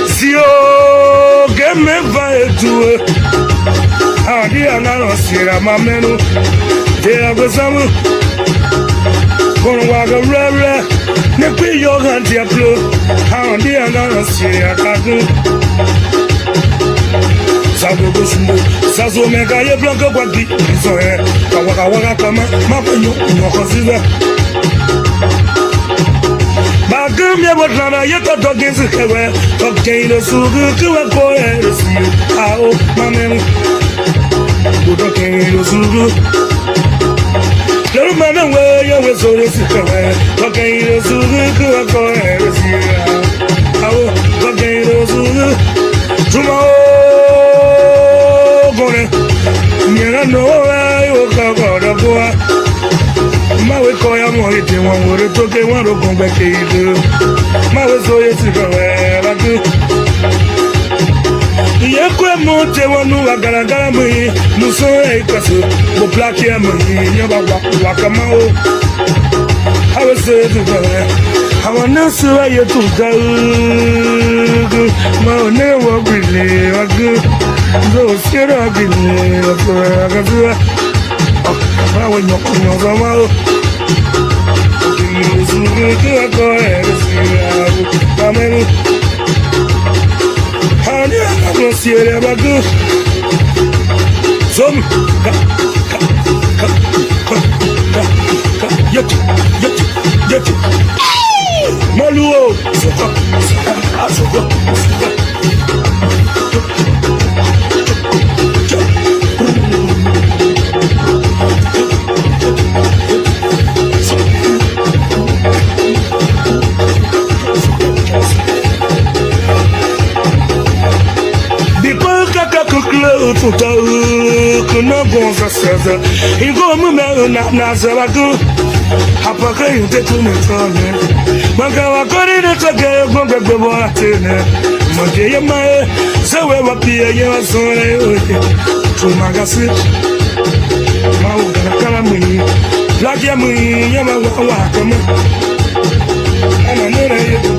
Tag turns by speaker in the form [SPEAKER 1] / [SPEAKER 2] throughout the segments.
[SPEAKER 1] Si o get me vai tu adi anaro sira mamenu de agosamu kon waga rere ne pe yo ganti aplo adi anaro sira kadu Sago Gusmo, Sazo Mega, ye blanco guadi, so eh, Kawaka Kama, Mapanyo, no consider. Bagum Yabotlana, yet a dog is a career, okay, the Sugu to a boy and a sea. Oh, my man, good okay, the Sugu. No matter where you were so this is career, okay, the Sugu to a boy and a sea. Oh, okay, the Sugu. Tomorrow. Nyana no ayo kagoda boa mawe koya mo ite won wore toke won ro gon gbeke ido mawe so ye ti gawe la ku ye kwe mo te wonu agara mo yi no so e kaso mo black ya mo yi nya ba wa kama o hawe so ye ti gawe hawa na so ye tu ga ma ne wo bile wa ku Go sit up in the Gazua. I went up on your mama. Go ahead and see. Amen. Honey, I'm going to see it ever good. Some yet. Maluo. No bon sasa ingo mume na zabagu apaka yute tunetone manga wakori de toke gonga gbebo atene manje yema sewe wapie yewa sore tu magasi mau kala muni lagia muni yema wa kama ana nore yetu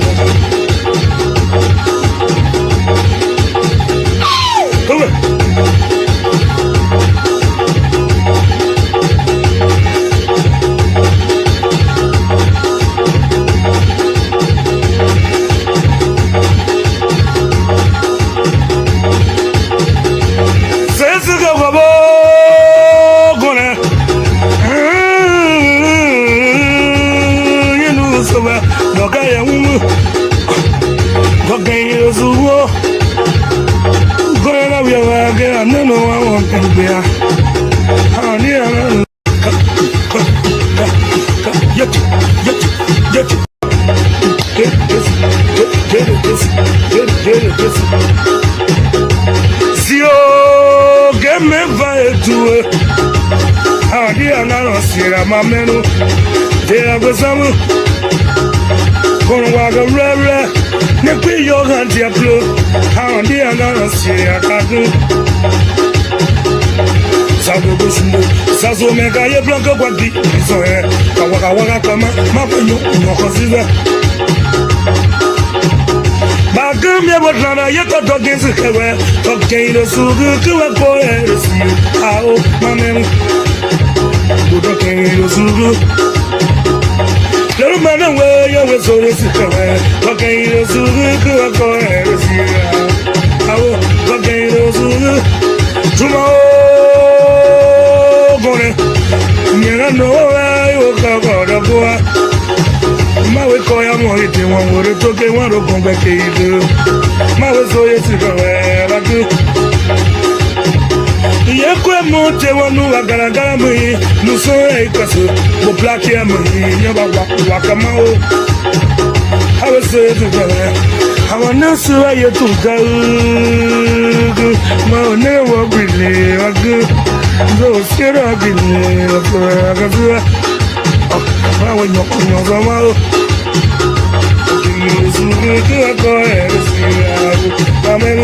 [SPEAKER 1] Si o get me vai tu adi anaro sira mamenu de agosamu kon waga rere ne pe yo ganti aplo adi anaro sira kadu Sago Gusmo, Sazo Mega, ye blanco guadi, so eh, Kawaka Kama, Mapanyo, no consider. Bagum Yabotlana, yet a dog is a career, okay, the Sugu to a boy and a sea. Oh, my man, good okay, the Sugu. No matter where you were so this is career, okay, the Sugu to a boy and a sea. Oh, okay, the Sugu. Tomorrow. Nyana no ayo kagoda boa mawe koya mo ite won wore toke won ro gon gbeke ido mawe so ye ti gawe la ku ye kwe mo te wonu agara mo yi no so e kaso mo black ya mo yi nya ba wa kama o hawe so ye ti gawe hawa na so ye tu ga ma ne wa bile aga zo sira bile aga aga ma wa nyoko ma o su ke ko sira amen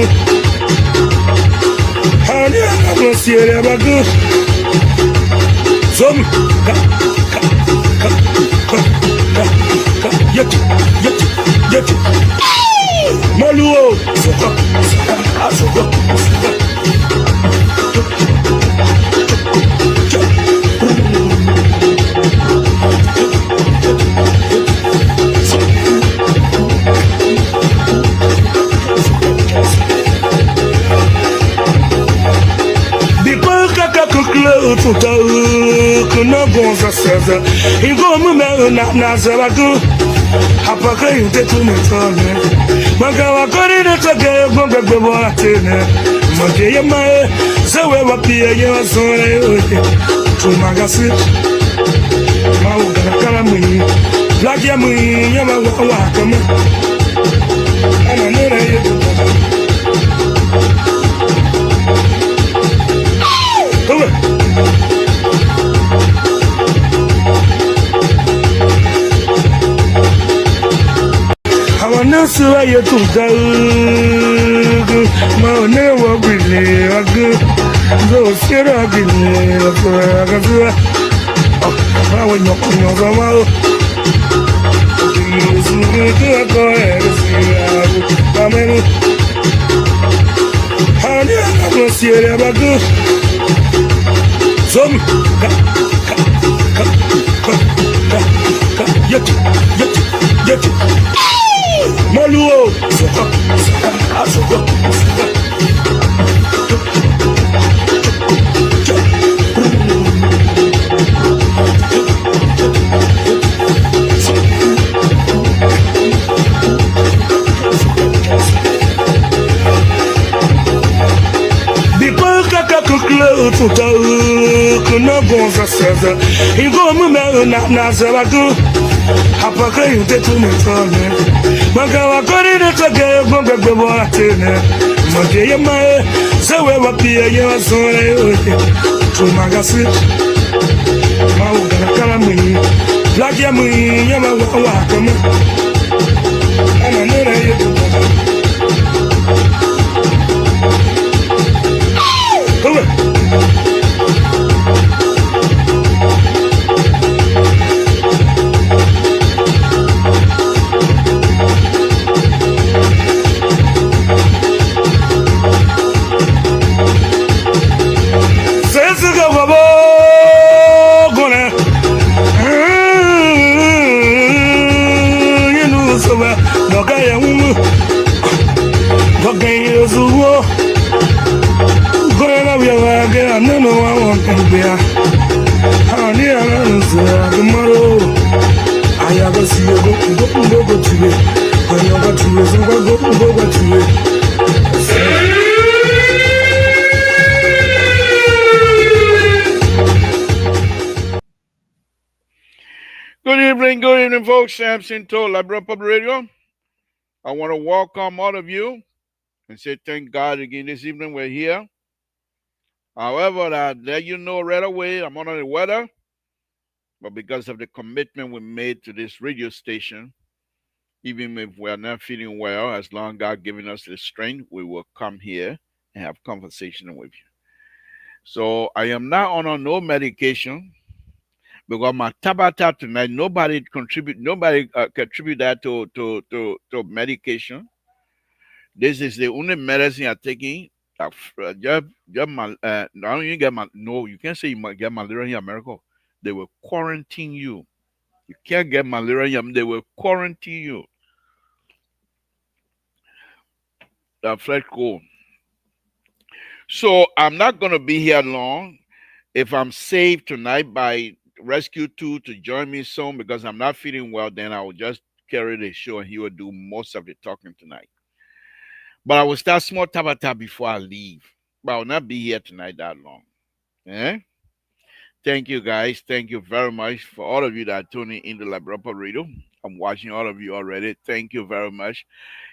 [SPEAKER 1] hani aga sira bagu zum ka ka ka ka yet Maluo soka soka Depois que a conclua tudo que não bons acesa e como meu na zaragu apaka inte tumetone magawa kori de tage gombe gbebo atene mage yema sewe wapia yewa sore oye tu magasi mau gara mui black ya mui yema wa kama ana nere yetu Nasuwa yetu dagu ma ne wa bile agu zo sira bile aga zuwa ma wa nyoko ma o su ke ko sira amen hani aga sira bagu som ka yetu Maluo soka soka Depois que a conclua tudo que não bons acesa e como meu na zaragu apaka inte tumetone magawa kori de tage gombe gbebo atene mage yema sewe wapia yewa sore oye tu magasi mau gara mui black ya mui yema wa kama ana nere yetu
[SPEAKER 2] Good evening, folks. Samson to Library Public Radio. I want to welcome all of you and say thank God again this evening we're here. However, I let you know right away I'm under the weather, but because of the commitment we made to this radio station, even if we're not feeling well, as long as God giving us the strength, we will come here and have conversation with you. So I am not on no medication because my tabata tonight, nobody contribute that to medication. This is the only medicine I'm taking. Now you get no, you can't say you might get malaria in America. They will quarantine you. You can't get malaria. They will quarantine you. That fresh cold. So I'm not gonna be here long. If I'm saved tonight by Rescue 2 to join me soon because I'm not feeling well, then I will just carry the show and he will do most of the talking tonight. But I will start small tabata before I leave. But I will not be here tonight that long. Eh? Thank you guys. Thank you very much for all of you that are tuning in the Library Radio. I'm watching all of you already. Thank you very much.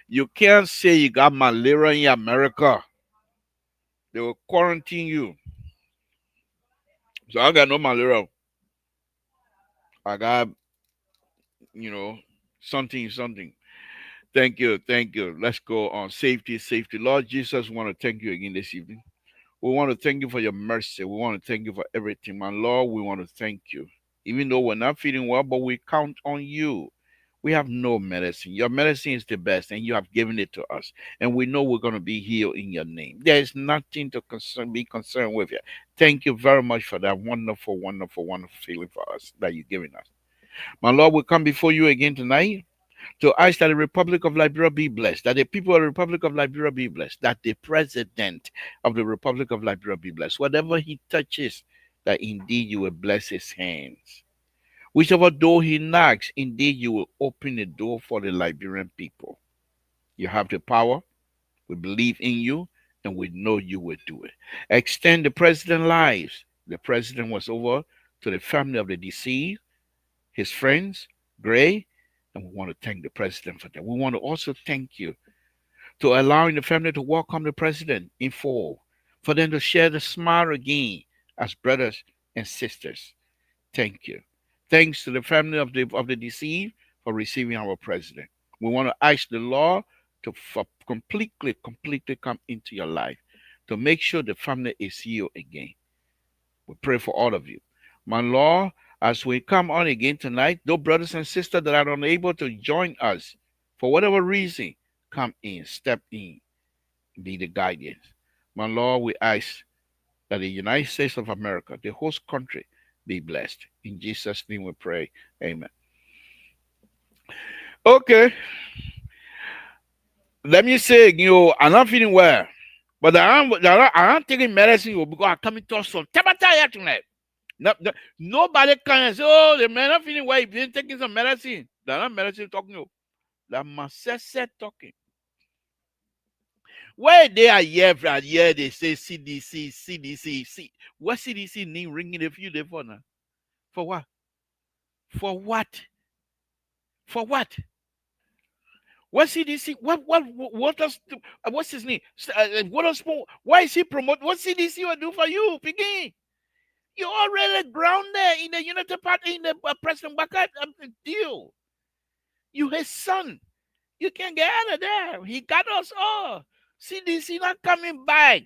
[SPEAKER 2] You can't say you got malaria in America. They will quarantine you. So I got no malaria. I got, you know, something. Thank you, thank you. Let's go on safety. Lord Jesus, we want to thank you again this evening. We want to thank you for your mercy. We want to thank you for everything. My Lord, we want to thank you. Even though we're not feeling well, but we count on you. We have no medicine. Your medicine is the best, and you have given it to us. And we know we're going to be healed in your name. There is nothing to be concerned with. You. Thank you very much for that wonderful feeling for us that you're giving us. My Lord, we come before you again tonight to ask that the Republic of Liberia be blessed, that the people of the Republic of Liberia be blessed, that the President of the Republic of Liberia be blessed. Whatever he touches, that indeed you will bless his hands. Whichever door he knocks, indeed you will open the door for the Liberian people. You have the power. We believe in you, and we know you will do it. Extend the president's lives. The president was over to the family of the deceased, his friends, Gray, and we want to thank the president for that. We want to also thank you to allowing the family to welcome the president in full, for them to share the smile again as brothers and sisters. Thank you. Thanks to the family of the deceased for receiving our president. We want to ask the Lord to completely come into your life to make sure the family is healed again. We pray for all of you. My Lord, as we come on again tonight, those brothers and sisters that are unable to join us for whatever reason, come in, step in, be the guidance. My Lord, we ask that the United States of America, the host country, be blessed. In Jesus' name we pray. Amen. Okay. Let me say, I'm not feeling well. But I'm taking medicine because I'm coming to some tabata tonight. Nobody can say, oh, the man not feeling well, he been taking some medicine. They're not medicine talking. That Masese talking. Where they are here, they say CDC. What CDC name ringing a few days for now? For what? For what? For what? What CDC? What does? What's his name? What else? Why is he promote? What CDC will do for you, Piggy? You're already grounded in the United Party, in the President Baka deal. You his son. You can't get out of there. He got us all. CDC not coming back.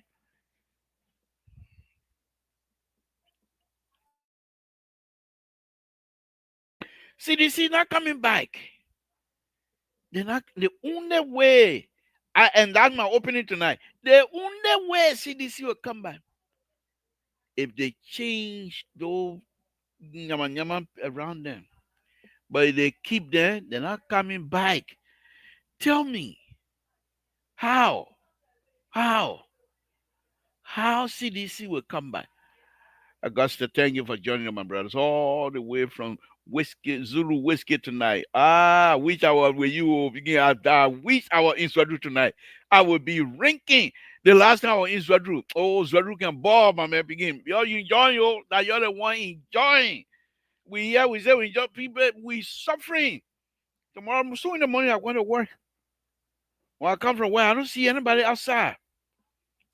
[SPEAKER 2] CDC not coming back. They're not the only way. And that's my opening tonight. The only way CDC will come back if they change those nyama around them. But if they keep them, they're not coming back. Tell me how? How? How CDC will come back? Augusta, thank you for joining my brothers all the way from whiskey, Zulu whiskey tonight. Wish I was with you. I wish I was in Swadru tonight. I would be ranking. The last time I was in Swadru. Oh, Swadru can ball, my man. Begin. Yo, you enjoying, yo. That you're the one enjoying. We say we enjoy people. We suffering. Tomorrow, soon in the morning, I'm going to work. When I come from work, I don't see anybody outside.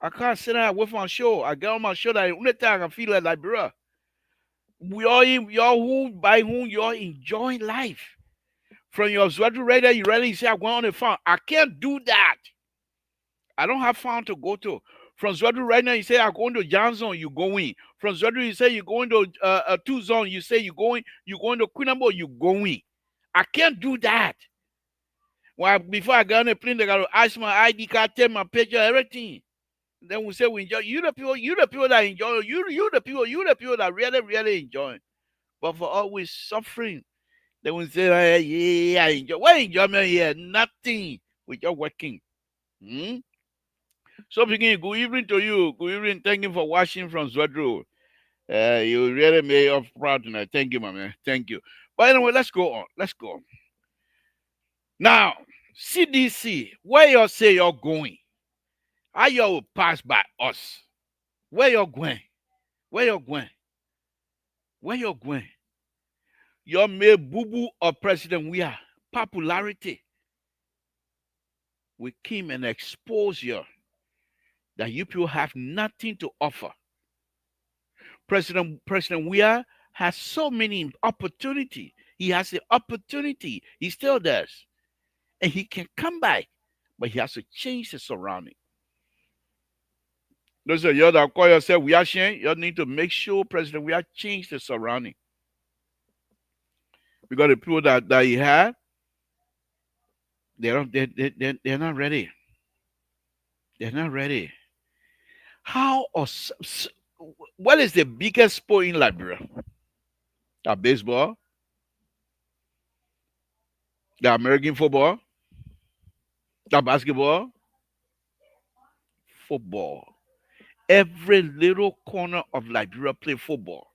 [SPEAKER 2] I can't sit down with my show. I get on my show that only time I can feel like bruh. Y'all who by whom you're enjoying life. From your Zwadru radio, you ready say I'm going on the phone. I can't do that. I don't have phone to go to. From Zwadru right now, you say I'm going to John Zone, you going. From Zwadru, you say you're going to two zone, you say you're going to Quinambo, you going. I can't do that. Before I get on the plane, they gotta ask my ID card, tell my picture, everything. Then we say we enjoy. You the people that enjoy. You the people that really enjoy. But for always suffering, then we say, hey, yeah, I enjoy. What enjoyment here? Nothing. We just working. Hmm? So begin. Good evening to you. Good evening. Thank you for watching from Zwadru. You really made us proud tonight. Thank you, my man. Thank you. But anyway, let's go on. Let's go on. Now, CDC, where you say you're going? How you will pass by us? Where you're going? Where you're going? Where you're going? Your mere boo-boo of President we are. Popularity. We came and expose you. that you people have nothing to offer. President Weah has so many opportunity. He has the opportunity. He still does. And he can come back, but he has to change the surrounding. Those of you that call yourself Weah, you need to make sure President Weah change the surrounding. Because the people that he had, they're not ready. They're not ready. How or what is the biggest sport in Liberia? The baseball, the American football, the basketball, football. Every little corner of Liberia play football.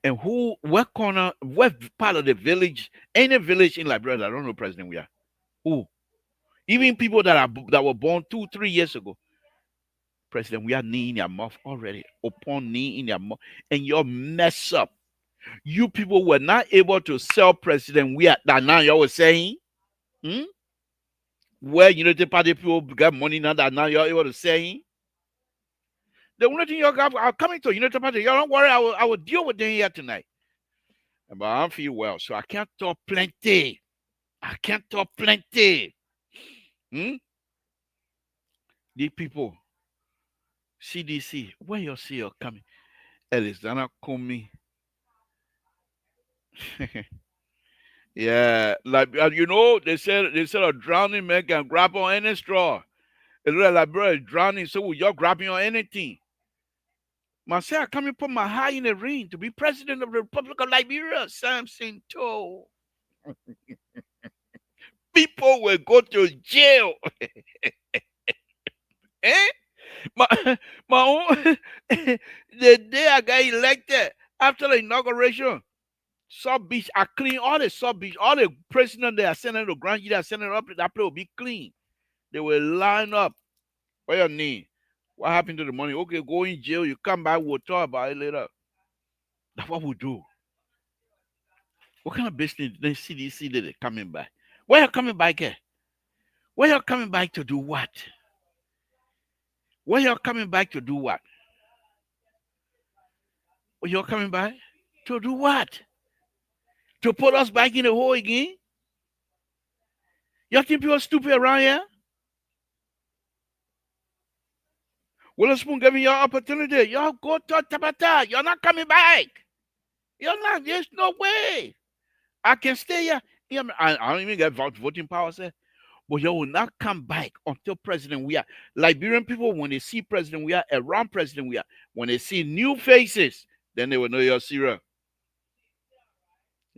[SPEAKER 2] And what corner, what part of the village, any village in Liberia that don't know President Weah? Who? Even people that were born 2-3 years ago. President Weah knee in your mouth already. Upon knee in your mouth. And you're mess up. You people were not able to sell President Weah that now y'all were saying. Hmm? Where Unity Party people got money now that now you're able to say. The only thing y'all got, I'm coming to Unity Party. Y'all don't worry, I will deal with them here tonight. But I don't feel well, so I can't talk plenty. I can't talk plenty. These people, CDC, where you see you coming? Alexander Comey. Yeah, like they said a drowning man can grab on any straw. It look like bro is drowning, so you're grabbing on anything. Myself, I come and put my hat in the ring to be president of the Republic of Liberia, Samson told. People will go to jail. Eh? My own the day I got elected after the inauguration, Sub Beach, I clean all the Sub Beach, all the prisoners they are sending to Grand Union, sending up, that place will be clean. They will line up. What your name? What happened to the money? Okay, go in jail. You come back, we'll talk about it later. That's what we do. What kind of business the CDC did it coming back? Where you coming back here? Where you coming back to do what? Where you coming back to do what? Where you coming back to do what? To put us back in the hole again? Y'all think people are stupid around here? Witherspoon giving y'all opportunity. Y'all go to Tabata. You're not coming back. You're not. There's no way. I can stay here. I don't even get voting power, sir. But you will not come back until President Weah. Liberian people, when they see President Weah, around President Weah, when they see new faces, then they will know you're serious.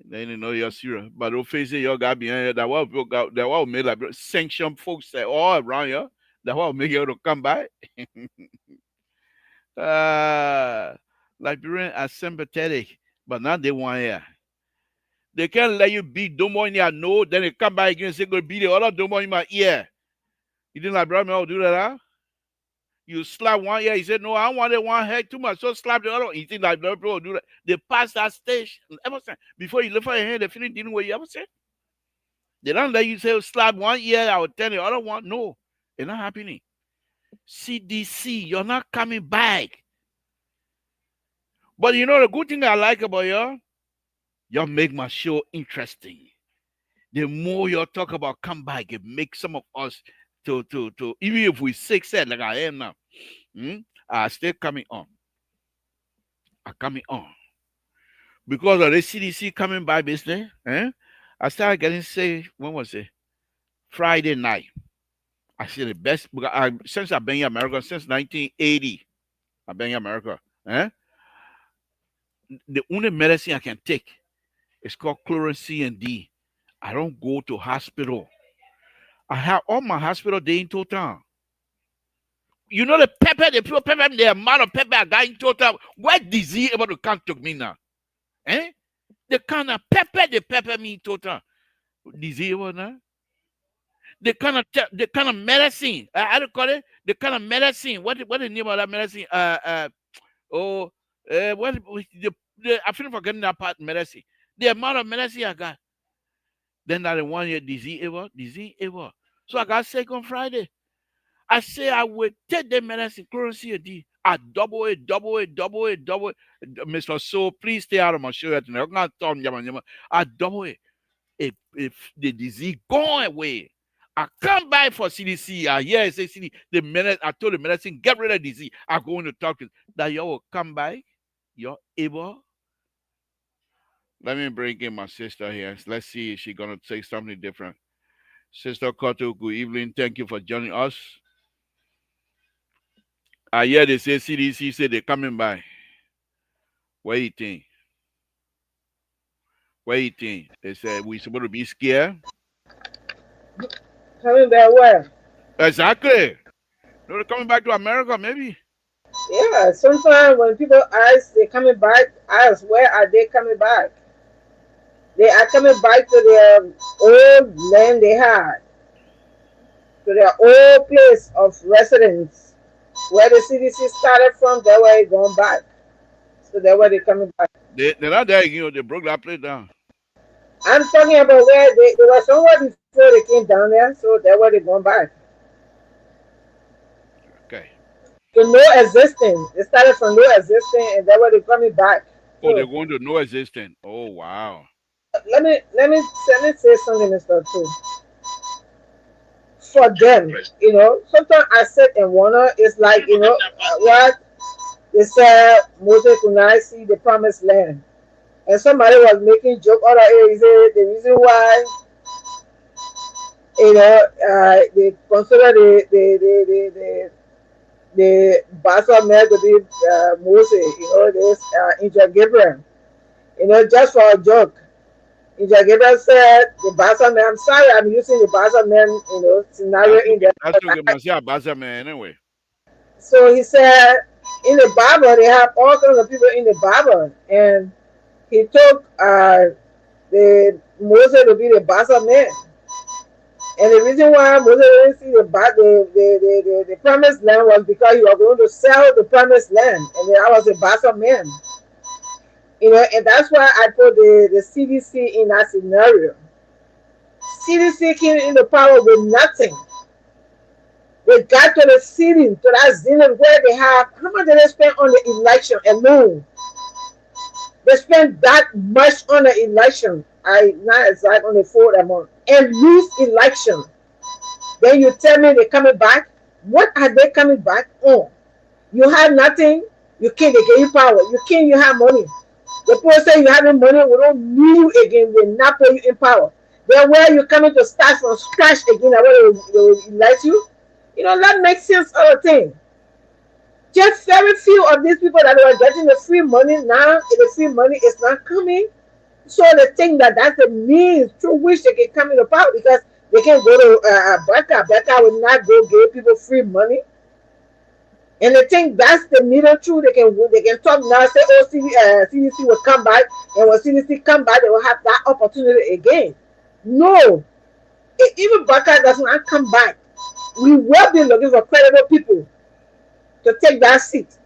[SPEAKER 2] Then they know you're serious. But those faces you got behind you, that will make like sanction folks that all around you, that will make you to come back. Liberians are sympathetic, but now they want here. They can't let you beat Domo in your nose, then they come back again and say, go beat the other Domo in my ear. You think Liberian will do that, huh? You slap one ear, he said, no, I wanted one head too much, so slap the other one. You think Liberian people will do that? They pass that stage. Ever since, before you lift up your hand, they finish dealing with you ever since. They don't let you say, slap one ear, I will tell the other one. No, it's not happening. CDC, you're not coming back. But you know the good thing I like about y'all make my show interesting. The more you talk about come back, it makes some of us to even if we sick said like I am now, I still coming on. I'm coming on. Because of the CDC coming by business, I started getting sick, when was it? Friday night. I see the best since I've been in America, since 1980. I've been in America. The only medicine I can take is called chlorine C and D. I don't go to hospital. I have all my hospital day in total. You know the pepper, the pure pepper, the amount of pepper I got in total. What disease able to come to me now? The kind of pepper, the pepper me in total. Disease what now? The kind of medicine. I don't call it the kind of medicine. What the name of that medicine? I feel forgetting that part medicine. The amount of medicine I got. Then that 1 year disease ever. So I got sick on Friday. I say I would take the medicine currency. I double it, double it, double it, double it. Mr. So please stay out of my show. I'm not talking about I double it. If the disease gone away, I come back for CDC. I hear it say CDC. The minute I told the medicine, get rid of disease, I go in to talk to that you will come back. You're able. Let me bring in my sister here. Let's see if she's gonna say something different. Sister Koto, good evening. Thank you for joining us. I hear they say CDC say they're coming by. What do you think? What do you think? They said we supposed to be scared.
[SPEAKER 3] Coming back where?
[SPEAKER 2] Exactly. No, they're coming back to America, maybe.
[SPEAKER 3] Yeah, sometimes when people ask they coming back, ask where are they coming back? They are coming back to their old land they had, to their old place of residence, where the CDC started from. That's where they going back. So that's where they coming back.
[SPEAKER 2] They're not there, they broke that place down.
[SPEAKER 3] I'm talking about where they were somewhere before they came down there, so that's where they going back.
[SPEAKER 2] Okay.
[SPEAKER 3] To no existing. They started from no existing, and that's where they coming back.
[SPEAKER 2] Oh, they're
[SPEAKER 3] So
[SPEAKER 2] going to no existence. Oh, wow.
[SPEAKER 3] let me say something, Mr. Two. For them, sometimes I sit and wonder. It's like what they said Moses could not see the promised land, and somebody was making joke other areas. The reason why they consider the bastard man to be Moses. This angel Gabriel. Just for a joke. Angel Gabriel said the bastard man. I'm sorry, I'm using the bastard man scenario
[SPEAKER 2] That's
[SPEAKER 3] in
[SPEAKER 2] okay.
[SPEAKER 3] there.
[SPEAKER 2] That's okay. Man, see, Abasa, man, anyway.
[SPEAKER 3] So he said in the Bible they have all kinds of people in the Bible, and he took the Moses to be the bastard man. And the reason why Moses didn't see the promised land was because he was going to sell the promised land, and I was a bastard man. And that's why I put the CDC in that scenario. CDC came into power with nothing. They got to the city, to that zenith where they have, how much did they spend on the election alone? They spent that much on the election. I not exact on the full amount. And lose election. Then you tell me they're coming back. What are they coming back on? You have nothing. You can't, they give you power. You can't, you have money. The people say you having money, we don't need you again. We'll not put you in power. Then where you coming to start from scratch again, and where they will elect you? That makes sense of the thing. Just very few of these people that were getting the free money now, the free money is not coming. So they think that that's the means through which they can come into power because they can go to Becca. Becca will not go give people free money. And they think that's the middle truth. They can talk now, say, oh, CDC will come back. And when CDC come back, they will have that opportunity again. No. Even Becca does not come back. We will be looking for credible people to take that seat.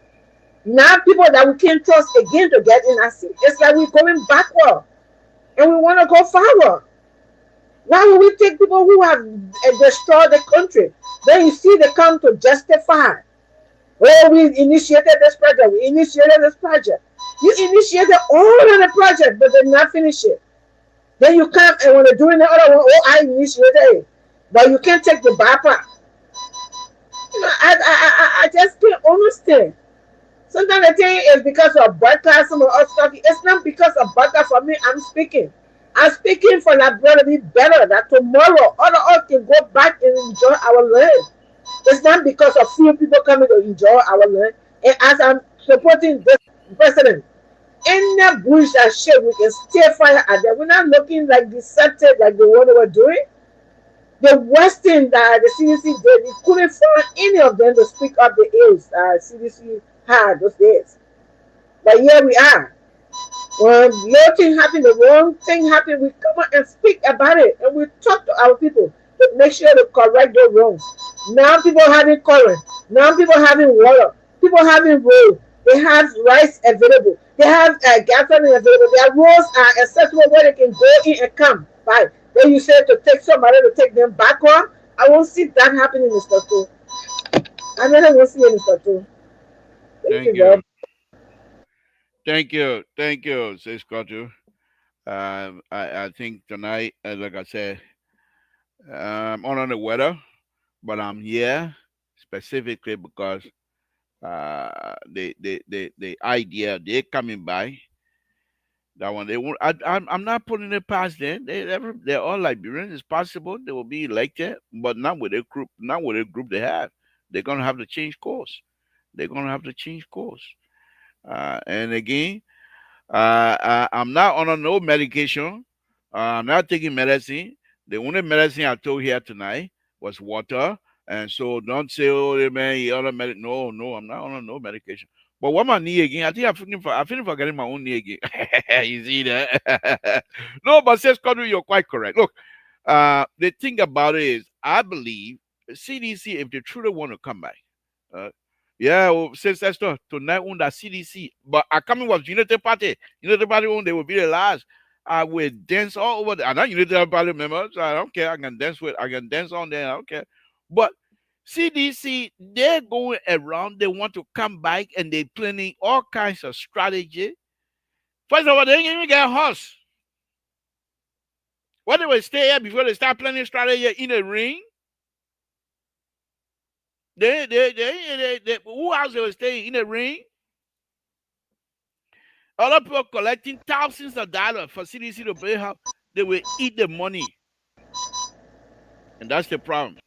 [SPEAKER 3] Now people that we can't trust again to get in that seat. It's like we're going backward. And we want to go forward. Why would we take people who have destroyed the country? Then you see they come to justify. Oh, we initiated this project. We initiated this project. You initiated all of the project, but did not finish it. Then you come and when they're doing the other one, oh, I initiated it. But you can't take the bad part. I just can't understand. Sometimes I think it's because of broadcast, some of us talking. It's not because of broadcast for me. I'm speaking. I'm speaking for that brother be better. That tomorrow all of us can go back and enjoy our land. It's not because of few people coming to enjoy our land. And as I'm supporting this president, any bush and shit we can stay fire at them. We're not looking like deceptive like the one they were doing. The worst thing that the CDC did, we couldn't find any of them to speak up the ills CDC had those days. But here we are. When little thing happened, the wrong thing happened, we come out and speak about it. And we talk to our people to make sure to correct the wrongs. Now people having current. Now people having water. People having road. They have rice available. They have gasoline available. Their roads are accessible where they can go in and come. Right. Then you say to take somebody to take them back on. I won't see that happening, Mr. Cole. I really want to see you, Mr. Too. Thank
[SPEAKER 2] Thank
[SPEAKER 3] you very
[SPEAKER 2] you.
[SPEAKER 3] much.
[SPEAKER 2] Thank you. Thank you, Sis Kotu. I think tonight, like I said, I'm on the weather, but I'm here specifically because the idea they're coming by that one they won't. I'm not putting it past them. They're all Liberians. It's possible they will be elected, but not with a group. Not with a group they have. They're gonna have to change course. They're gonna have to change course. And again, I'm not on no medication. I'm not taking medicine. The only medicine I took here tonight was water. And so don't say, oh, man, you on a medic. No, no, I'm not on no medication. But what my knee again? I think I feel forgetting my own knee again. You see that? No, but says Conway, you're quite correct. Look, the thing about it is, I believe CDC, if they truly want to come back, uh, yeah, well, since that's tonight on the CDC. But I coming was Unity Party. Unity Party on they will be the last. I will dance all over the I'm not Unity Party member, so I don't care. I can dance on there, I don't care. But CDC, they're going around, they want to come back and they planning all kinds of strategy. First of all, they didn't even get a horse. When they will stay here before they start planning strategy in a ring, who else they will stay in a ring? Other people collecting thousands of dollars for CDC to pay how they will eat the money. And that's the problem.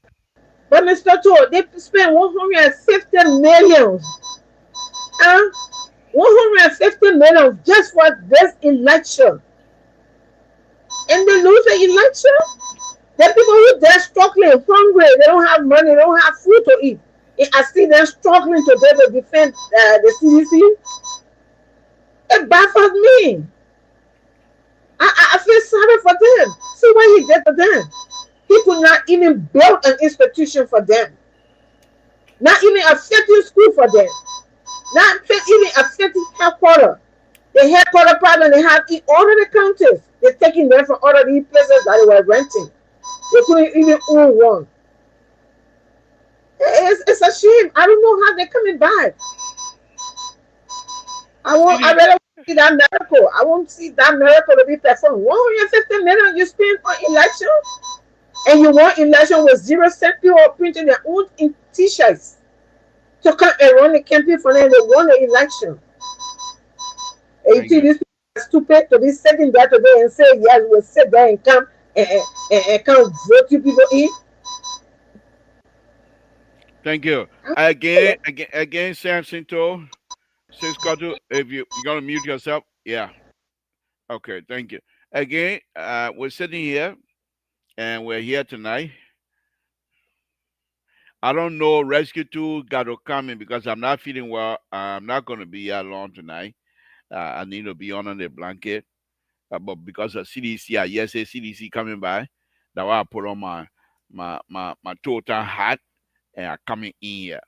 [SPEAKER 3] But Mr. Too, they spent 150 million. 150 million just for this election. And they lose the election? The people who they're struggling, hungry, they don't have money, they don't have food to eat. I see them struggling to be able to defend the CDC. It baffles me. I feel sorry for them. See what he did to them. He could not even build an institution for them. Not even a city school for them. Not even a city headquarters. The headquarters problem they have in all of the counties. They're taking them from all of these places that they were renting. They couldn't even own one. It's a shame. I don't know how they're coming back. I
[SPEAKER 2] CD,
[SPEAKER 3] really want to see that miracle. I want to see that miracle to be performed. 150 million you spend on election, and you want election with 0 cent people printing their own t-shirts to come and run the campaign for them. They won the election. And you
[SPEAKER 2] thank
[SPEAKER 3] think
[SPEAKER 2] you.
[SPEAKER 3] these people are stupid to be sitting there today and say, yes, we'll sit there and come and come vote you people in?
[SPEAKER 2] Thank you.
[SPEAKER 3] I'm
[SPEAKER 2] Again, Samson told Sis Kotu, if you're gonna mute yourself, yeah. Okay, thank you. Again, we're sitting here and we're here tonight. I don't know rescue two got to come in because I'm not feeling well. I'm not gonna be here long tonight. I need to be under the blanket. But because of CDC, I yes say CDC coming by. That's why I put on my total hat and I coming in here.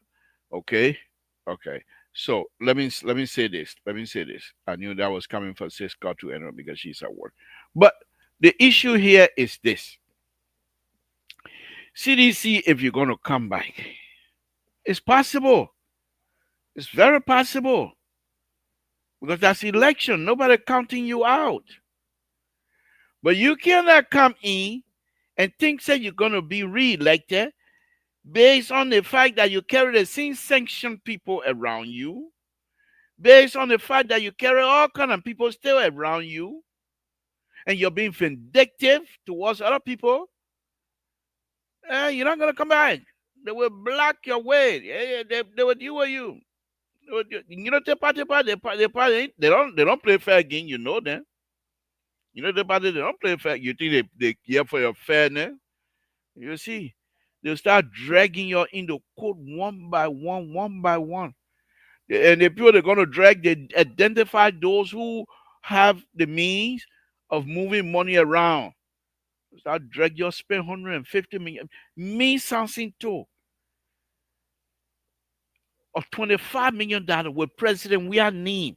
[SPEAKER 2] Okay, okay. So let me say this. Let me say this. I knew that was coming for Cisco to enter because she's at work. But the issue here is this: CDC, if you're gonna come back, it's possible. It's very possible because that's election. Nobody counting you out. But you cannot come in and think that you're going to be re-elected based on the fact that you carry the same sanctioned people around you, based on the fact that you carry all kind of people still around you, and you're being vindictive towards other people. You're not going to come back. They will block your way. They will deal with you. You know, they don't play fair game. You know them. You know the party they don't play fair. You think they care for your fairness? You see, they'll start dragging you into court one by one by one. And the people they're going to drag, they identify those who have the means of moving money around. Start drag you spend 150 million. Me Samson too. Of $25 million with President we are named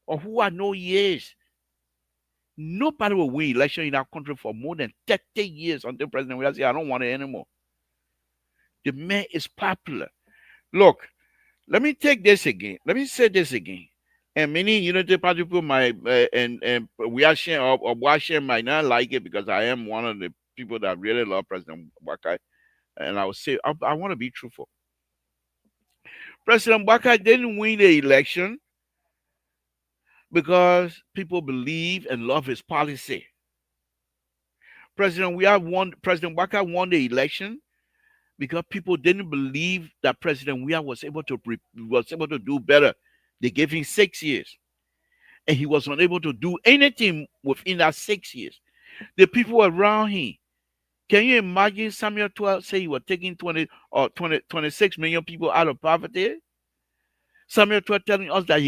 [SPEAKER 2] or who I know he is. Nobody will win election in our country for more than 30 years until President will say, I don't want it anymore. The man is popular. Look, let me take this again. Let me say this again. And many Unity Party people might and we are sharing or watching might not like it because I am one of the people that really love President Wakai. And I would say I want to be truthful. President Wakai didn't win the election because people believe and love his policy. President Waka won the election because people didn't believe that President Weah was able to do better. They gave him 6 years, and he was unable to do anything within that 6 years. The people around him. Can you imagine Samuel 12 say he was taking 20 or 26 million people out of poverty? Samuel 12 telling us that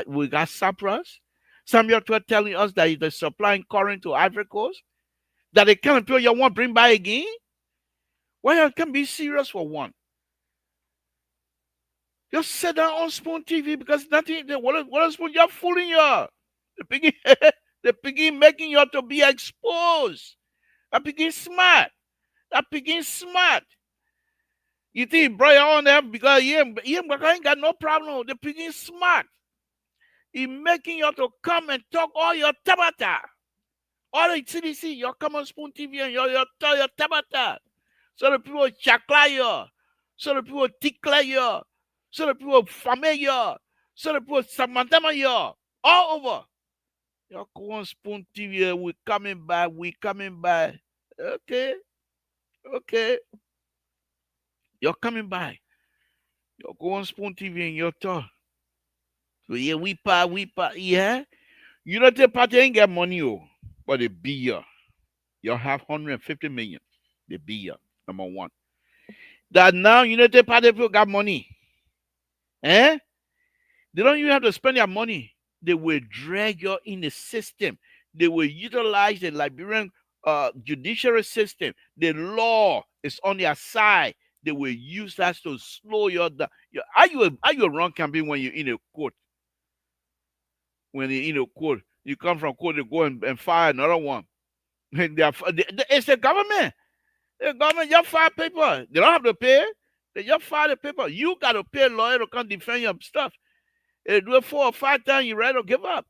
[SPEAKER 2] we got surplus. Samuel 12 telling us that they're supplying current to Ivory Coast. That the kind of people you want to bring back again? Why you can be serious for one? Just sit down on Spoon TV because nothing. What Spoon? You're fooling you. The piggy, the piggy making you to be exposed. That piggy smart. That piggy smart. You think bro you on there because he ain't got no problem. The piggy smart. He making you to come and talk all your tabata. All the CDC, you come on Spoon TV and you tell your tabata. So the people chakla you. So the people tickle you. So the people fame you. So the people samantama you. All over. You go on Spoon TV, we coming by. Okay. Okay. You're coming by. You go on Spoon TV and you talk. So yeah, we pa, yeah. You know the party ain't get money, oh, but they be you. You have 150 million. They be you. Number one. That now United Party people got money. Eh? They don't even have to spend their money. They will drag you in the system. They will utilize the Liberian judiciary system. The law is on their side. They will use that to slow you down. Are you a wrong campaign when you're in a court? When you're in a court, you come from court to go and fire another one. It's the government. The government just fire people. They don't have to pay. They just fire the people. You got to pay a lawyer to come defend your stuff. They do it 4 or 5 times, you ready to give up.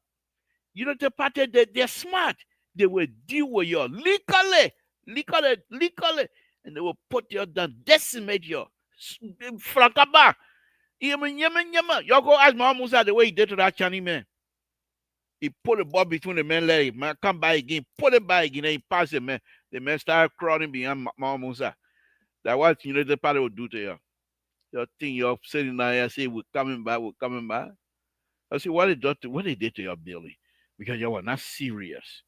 [SPEAKER 2] You know the party, they're smart. They will deal with you legally, and they will put you down, decimate you. Frankaba. You go ask Mama Musa the way he did to that Chinese man. He put the ball between the man leg. Man, come by again, put it by again, and he passed the man. The man started crawling behind Mama Musa. That's what the party will do to you. You think you're sitting there and say, we're coming back. I say, what they did to your building? Because you were not serious.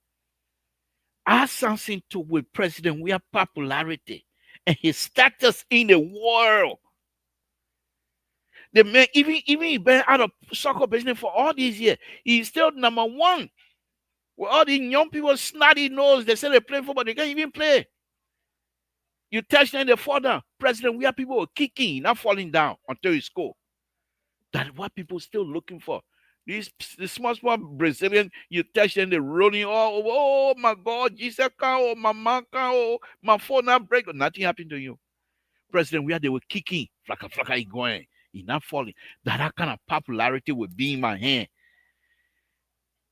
[SPEAKER 2] Ask Samson to with President we have popularity and his status in the world. The man, even he been out of soccer business for all these years, he's still number one. With all these young people snotty nose, they say they play football, they can't even play. You touch them, they fall down. President, we have people kicking, not falling down until you score. That's what people still looking for. The small Brazilian, you touch them, they're rolling all over. Oh my God, Jesus, oh my man, oh my phone not break. Nothing happened to you. President, where they were kicking, flaka, he going, he not falling. That kind of popularity would be in my hand.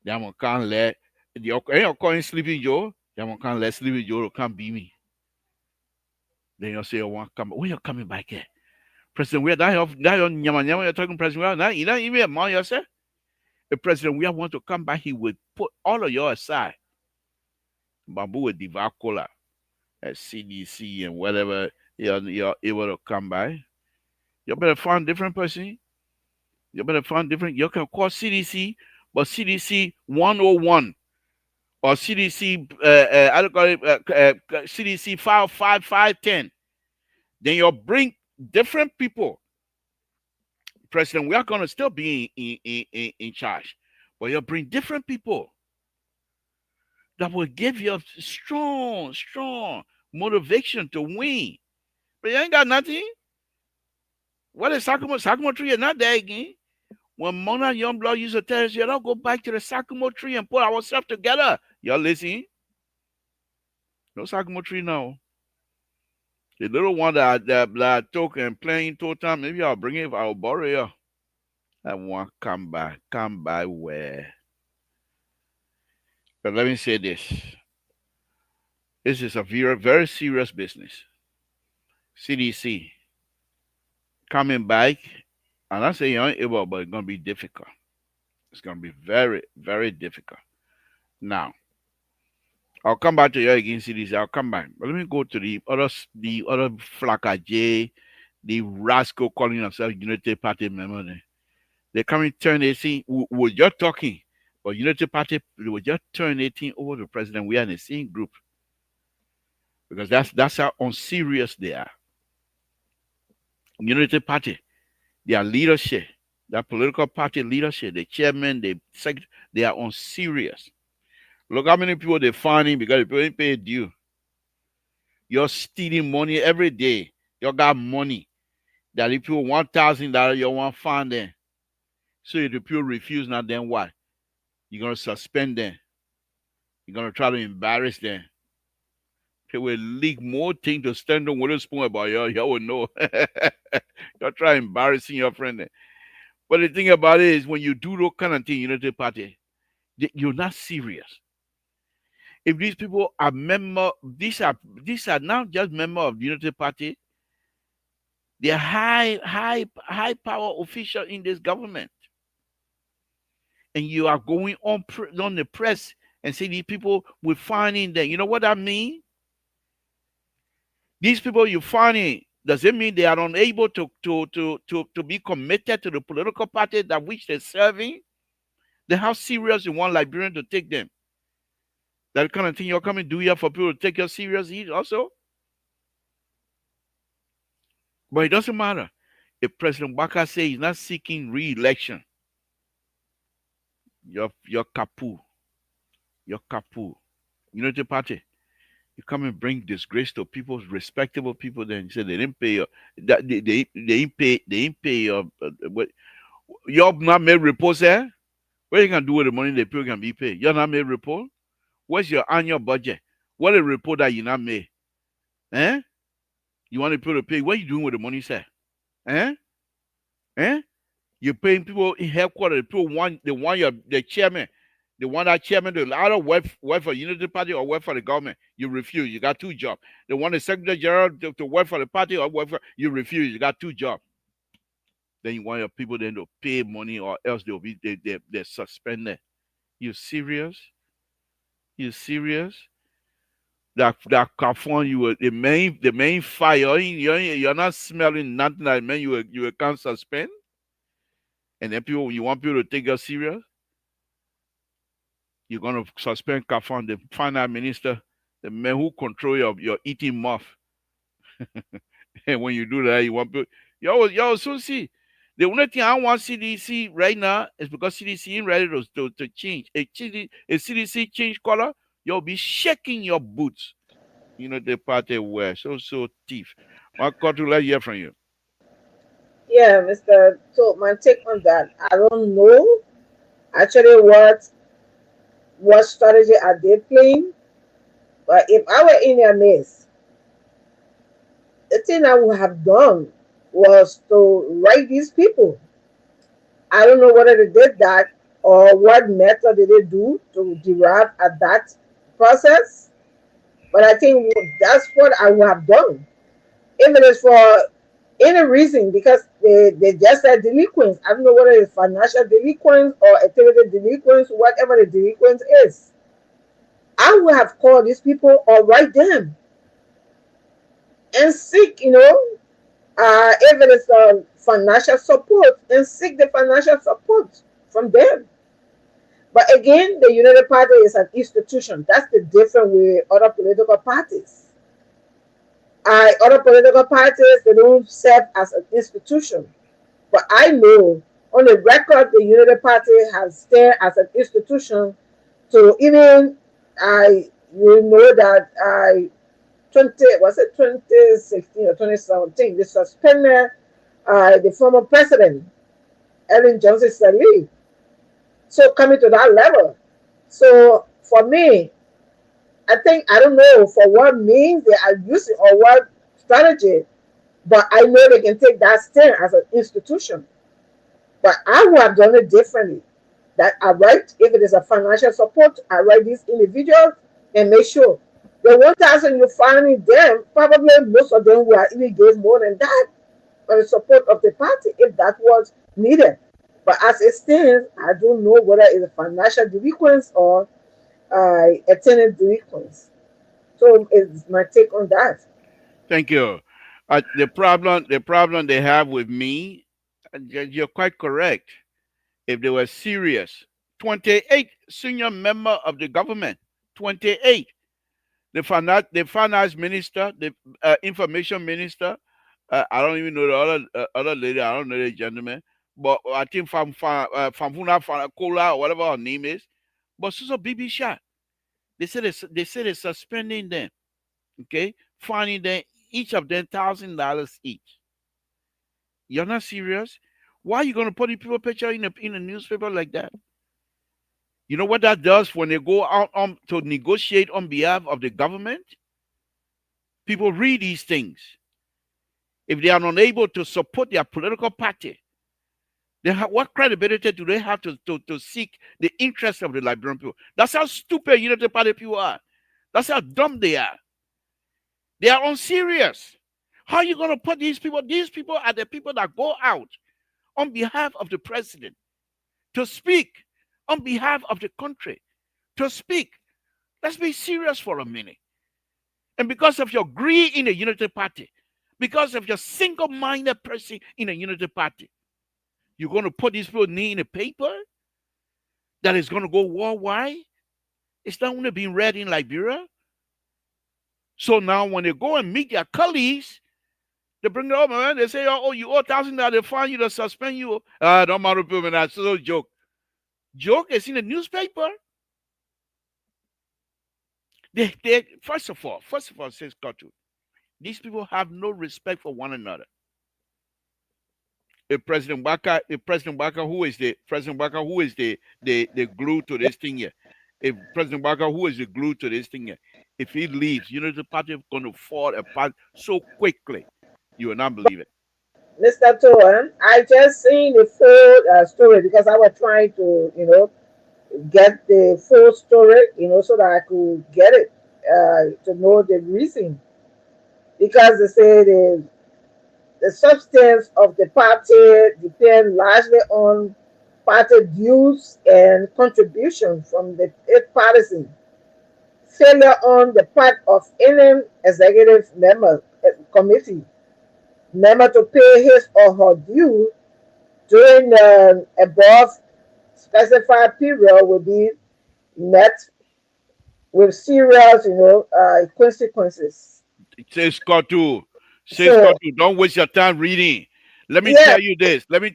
[SPEAKER 2] That one can't let you're calling Sleeping Joe. That one can't let Sleeping Joe to come be me. Then you'll say, you want to come. When you're coming back here? President, we are that you're talking President, you not even among yourself. The President, we want to come back, he would put all of you aside. Bamboo with Divacola, CDC and whatever you're able to come by. You better find different person. You better find different. You can call CDC, but CDC 101 or CDC, I don't call it CDC 55510. Then you'll bring different people. President, we are going to still be in charge, but you'll bring different people that will give you a strong motivation to win. But you ain't got nothing. What is Sakamo tree is not there again. When Mona Youngblood used to tell us, you don't go back to the Sakamo tree and put ourselves together. Y'all listening? No Sakamo tree now. The little one that I took and playing total, maybe I'll bring it, I'll borrow it. I want come by where? But let me say this. This is a very, very serious business. CDC coming back, and I say you're able, but it's gonna be difficult. It's gonna be very, very difficult. Now, I'll come back to you again, CDC. I'll come back. But let me go to the other Flaka J, the rascal calling themselves Unity Party member. They come in turn 18. We're just talking, but Unity Party they will just turn 18 over the president. We are in the same group because that's how unserious they are. Unity Party, their leadership, their political party leadership, the chairman, the secretary, they are unserious. Look how many people they're finding because they ain't paid due. You're stealing money every day. You got money that if you $1,000, you want to find them. So if the people refuse, now then what? You're gonna suspend them. You're gonna try to embarrass them. They will leak more things to stand on with a spoon about you. You will know. You're trying embarrassing your friend. But the thing about it is when you do those kind of things, Unity Party, you're not serious. If these people are these are not just members of the Unity Party, they're high power official in this government. And you are going on the press and say these people we're finding them. You know what I mean? These people you're finding, does it mean they are unable to be committed to the political party that which they're serving? Then how serious you want Liberian to take them? That kind of thing you're coming to do here for people to take you serious also? But it doesn't matter. If President Baka says he's not seeking re-election, you're kapoo. You're kapoo. Unity Party. You come and bring disgrace to people, respectable people. Then you say they didn't pay your, that they didn't pay your. What you're not made reports there. What you can do with the money the people can be paid? You're not made report. What's your annual budget? What a report that you not made? Eh? You want the people to pay? What are you doing with the money, sir? Eh? Eh? You're paying people in headquarters. People want the chairman. They want that chairman to either work for Unity Party or work for the government. You refuse. You got two jobs. They want the Secretary General to work for the party or work for you refuse. You got two jobs. Then you want your people then to pay money or else they're suspended. You serious? You serious? That Kafon, you were the main fire. You're not smelling nothing that man you can't suspend. And then you want people to take you serious. You're gonna suspend Kafon, the finance minister, the man who control your eating mouth. And when you do that, you want people. Y'all so see. The only thing I want CDC right now is because CDC ain't ready to change. A CDC change color, you'll be shaking your boots. You know the party where so thief. My God, let's hear from you.
[SPEAKER 3] Yeah, Mr. So my take on that, I don't know actually what strategy are they playing, but if I were in their midst, the thing I would have done was to write these people. I don't know whether they did that or what method did they do to derive at that process, but I think that's what I would have done. If it is for any reason, because they just said delinquents. I don't know whether it's financial delinquents or activity delinquents, whatever the delinquents is. I would have called these people or write them and seek, if it is financial support, and seek the financial support from them. But again, the United Party is an institution. That's the difference with other political parties. Other political parties, they don't serve as an institution. But I know on the record, the United Party has stayed as an institution to even, I will know that 2016 or 2017, they suspended the former president, Ellen Johnson Sirleaf. So coming to that level. So for me, I think I don't know for what means they are using or what strategy, but I know they can take that stand as an institution. But I would have done it differently. That I write, if it is a financial support, I write these individuals and make sure the 1,000 you find them, probably most of them will even give more than that for the support of the party if that was needed. But as it stands, I don't know whether it's a financial delinquents or a tenant delinquents. So it's my take on that.
[SPEAKER 2] Thank you. The problem they have with me, you're quite correct. If they were serious, 28 senior member of the government, 28. The finance minister, the information minister. I don't even know the other lady. I don't know the gentleman, but I think Famfuna Kola or whatever her name is. But so BB shot. They said they're suspending them. Okay, fining them each of them $1,000 each. You're not serious? Why are you gonna put the people picture in a newspaper like that? You know what that does when they go out to negotiate on behalf of the government? People read these things. If they are unable to support their political party, what credibility do they have to seek the interest of the Liberian people? That's how stupid Unity Party people are. That's how dumb they are. They are unserious. How are you going to put these people? These people are the people that go out on behalf of the president to speak on behalf of the country, to speak. Let's be serious for a minute. And because of your greed in the Unity Party, because of your single-minded person in the Unity Party, you're going to put these people in a paper that is going to go worldwide? It's not only being read in Liberia. So now when they go and meet their colleagues, they bring it up, man. They say, oh, you owe $1,000. They find you, to suspend you. Don't matter, people, that's a joke. Joke is in the newspaper. They first of all, says Kotu, these people have no respect for one another. If President Baka, who is the glue to this thing here? If President Baka, who is the glue to this thing here? If he leaves, the party is going to fall apart so quickly. You will not believe it.
[SPEAKER 3] Mr. Toan, I just seen the full story because I was trying to, get the full story, so that I could get it to know the reason. Because they say the substance of the party depend largely on party dues and contribution from the partisan. Failure on the part of any executive member committee member to pay his or her due during the above specified period will be met with serious, consequences.
[SPEAKER 2] Says Kotu.
[SPEAKER 3] So
[SPEAKER 2] Don't waste your time reading. Let me
[SPEAKER 3] yeah,
[SPEAKER 2] tell you this. Let me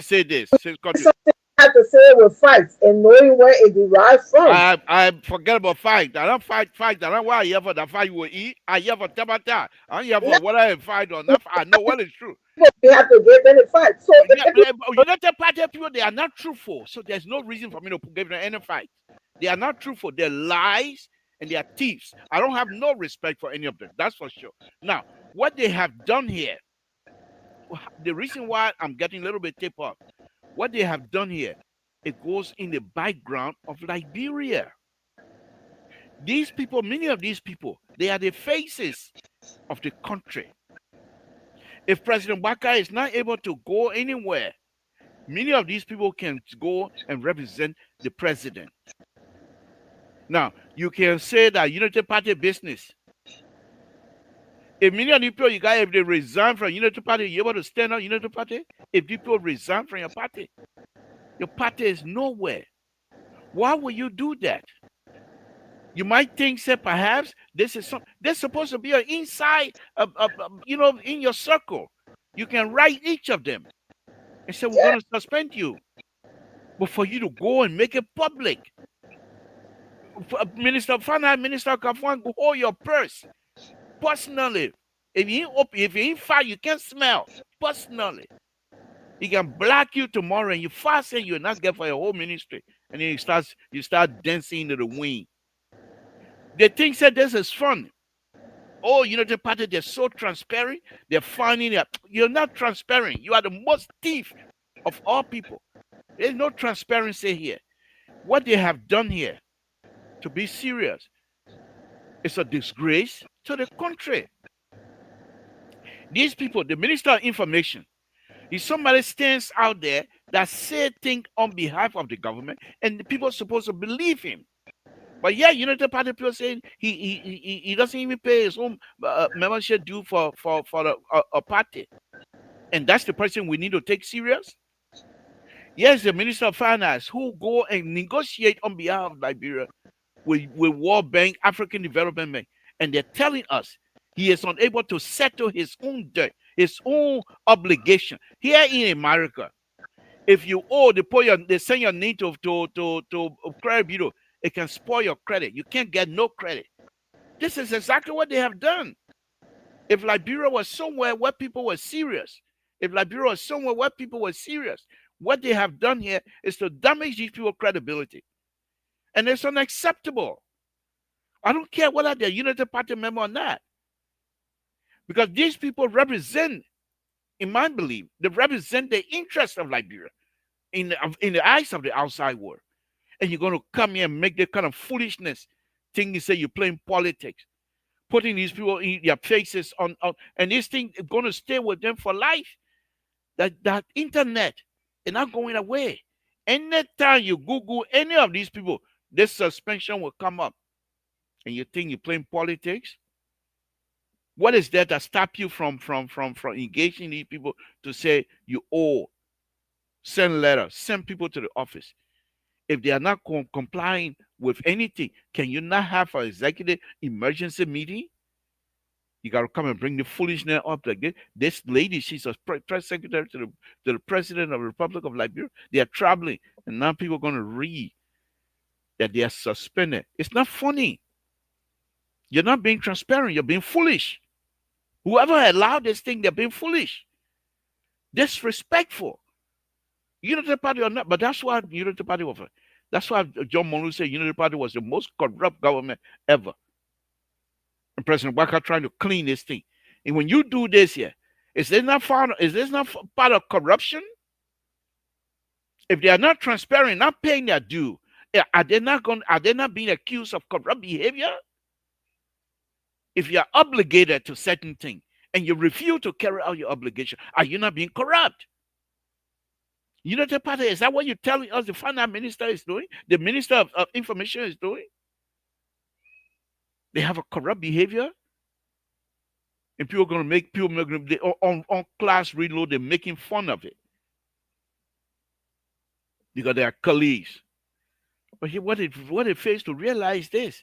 [SPEAKER 2] say this. Says Kotu.
[SPEAKER 3] something I have to say with fights and knowing where it derives from.
[SPEAKER 2] I forget about fight. I don't fight. I don't why I here for the fight you will eat. I here for tabata. I'm here for
[SPEAKER 3] Let
[SPEAKER 2] what I fight on. I know what is true.
[SPEAKER 3] people we have to get any fight. So
[SPEAKER 2] Yeah, United Party people, they are not truthful. So there's no reason for me to give them any fight. They are not truthful. They're lies and they are thieves. I don't have no respect for any of them. That's for sure. Now, what they have done here, the reason why I'm getting a little bit tip off, what they have done here, it goes in the background of Liberia. These people, many of these people, they are the faces of the country. If President Baka is not able to go anywhere, many of these people can go and represent the president. Now, you can say that Unity Party business. If many of the people you got, if they resign from Unity Party, you're able to stand on Unity Party? If people resign from your party is nowhere. Why would you do that? You might think, say, perhaps this is supposed to be an inside, in your circle. You can write each of them and say, we're going to suspend you. But for you to go and make it public, Minister of Finance, Minister Kafwan, go hold your purse personally. If you ain't fire, you can't smell personally. He can block you tomorrow and you fast and you're not get for your whole ministry. And then you start dancing into the wind. They think that this is fun. Oh, United Party, they're so transparent. They're finding that you're not transparent. You are the most thief of all people. There's no transparency here. What they have done here, to be serious, is a disgrace to the country. These people, the Minister of Information, if somebody stands out there that say things on behalf of the government, and the people are supposed to believe him. But yeah, United Party people saying he doesn't even pay his own membership due for a party, and that's the person we need to take serious. Yes, the Minister of Finance who go and negotiate on behalf of Liberia with World Bank, African Development Bank, and they're telling us he is unable to settle his own debt, his own obligation here in America. If you owe, they send your name to a credit bureau. It can spoil your credit. You can't get no credit. This is exactly what they have done. If Liberia was somewhere where people were serious, if Liberia was somewhere where people were serious, what they have done here is to damage these people's credibility. And it's unacceptable. I don't care whether they're United Party member or not. Because these people represent, in my belief, they represent the interest of Liberia in the eyes of the outside world. And you're going to come here and make that kind of foolishness thing. You say you're playing politics, putting these people in their faces on and this thing is going to stay with them for life. That internet is not going away. Anytime you Google any of these people, this suspension will come up. And you think you're playing politics? What is there that stop you from engaging these people to say you owe? Send letters, send people to the office. If they are not complying with anything, can you not have an executive emergency meeting? You got to come and bring the foolishness up like this. This lady, she's a press secretary to the president of the Republic of Liberia. They are traveling, and now people are going to read that they are suspended. It's not funny. You're not being transparent. You're being foolish. Whoever allowed this thing, they're being foolish, disrespectful. Unity Party or not, but that's why Unity Party was. That's why John Monroe said Unity Party was the most corrupt government ever. And President Walker trying to clean this thing. And when you do this here, is this not part of corruption? If they are not transparent, not paying their due, are they not being accused of corrupt behavior? If you are obligated to certain things and you refuse to carry out your obligation, are you not being corrupt? United Party, is that what you're telling us the finance minister is doing? The minister of information is doing? They have a corrupt behavior? And people are going to make on class reload, they're making fun of it. Because they are colleagues. But what it fails to realize this,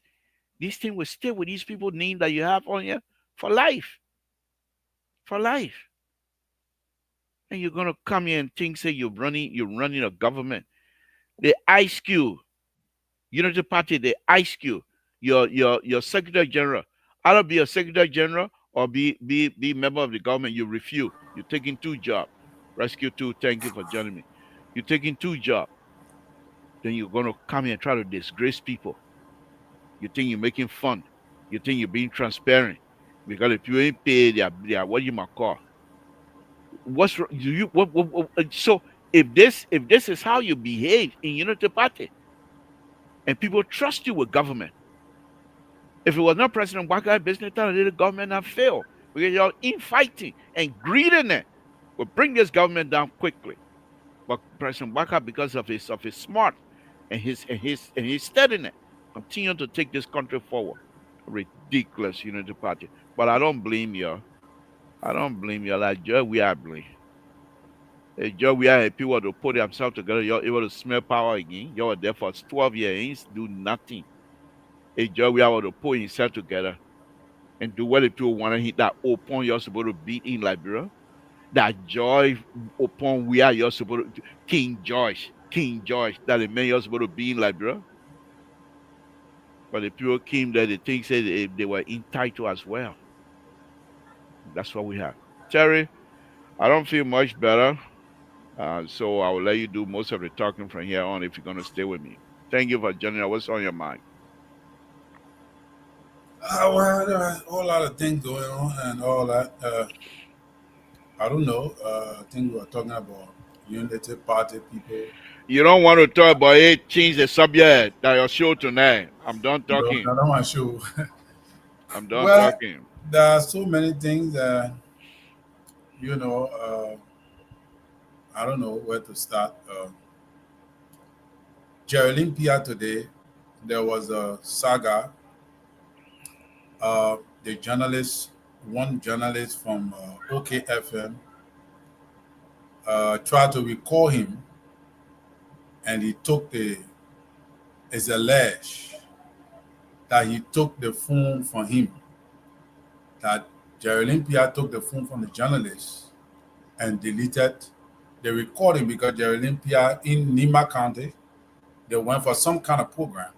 [SPEAKER 2] thing will stay with these people name that you have on here for life. For life. And you're gonna come here and think say you're running a government. They ice you. Unity Party, they ice you. Your Secretary General. Either be a Secretary General or be member of the government. You refuse. You're taking 2 jobs. Rescue 2, thank you for joining me. You're taking 2 jobs. Then you're gonna come here and try to disgrace people. You think you're making fun. You think you're being transparent. Because if you ain't paid, they are what you might call. What's you what so if this is how you behave in Unity Party and people trust you with government, if it was not President Waka business time, the government have failed because you're infighting and greediness will bring this government down quickly. But President Waka, because of his smart and his steadiness, continue to take this country forward. Ridiculous Unity Party. But I don't blame you. I don't blame you. Like Joe, we are blame. Joe, we are people to put themselves together. You're able to smell power again. You were there for 12 years, do nothing. Joe, we are able to put himself together and do what the people want to hit that open you're supposed to beat in Liberia. That joy upon we are you're supposed to King George, that the man you're supposed to be in Liberia. But the people came there, the thing said they were entitled as well. That's what we have. Terry, I don't feel much better. So I will let you do most of the talking from here on if you're going to stay with me. Thank you for joining us. What's on your mind?
[SPEAKER 4] Well, there are a whole lot of things going on and all that. I don't know. I think we were talking about Unity Party people.
[SPEAKER 2] You don't want to talk about it, change the subject that your show tonight. I'm done
[SPEAKER 4] No,
[SPEAKER 2] talking.
[SPEAKER 4] no, no, I'm sure.
[SPEAKER 2] I'm done
[SPEAKER 4] Well,
[SPEAKER 2] talking.
[SPEAKER 4] there are so many things that, you know, I don't know where to start. Jerry Olympia today, there was a saga. The journalist, one journalist from OKFM, tried to recall him, and he took the, it's alleged that he took the phone from him, that Jerry Olympia took the phone from the journalist and deleted the recording because Jerry Olympia in Nima County, they went for some kind of program,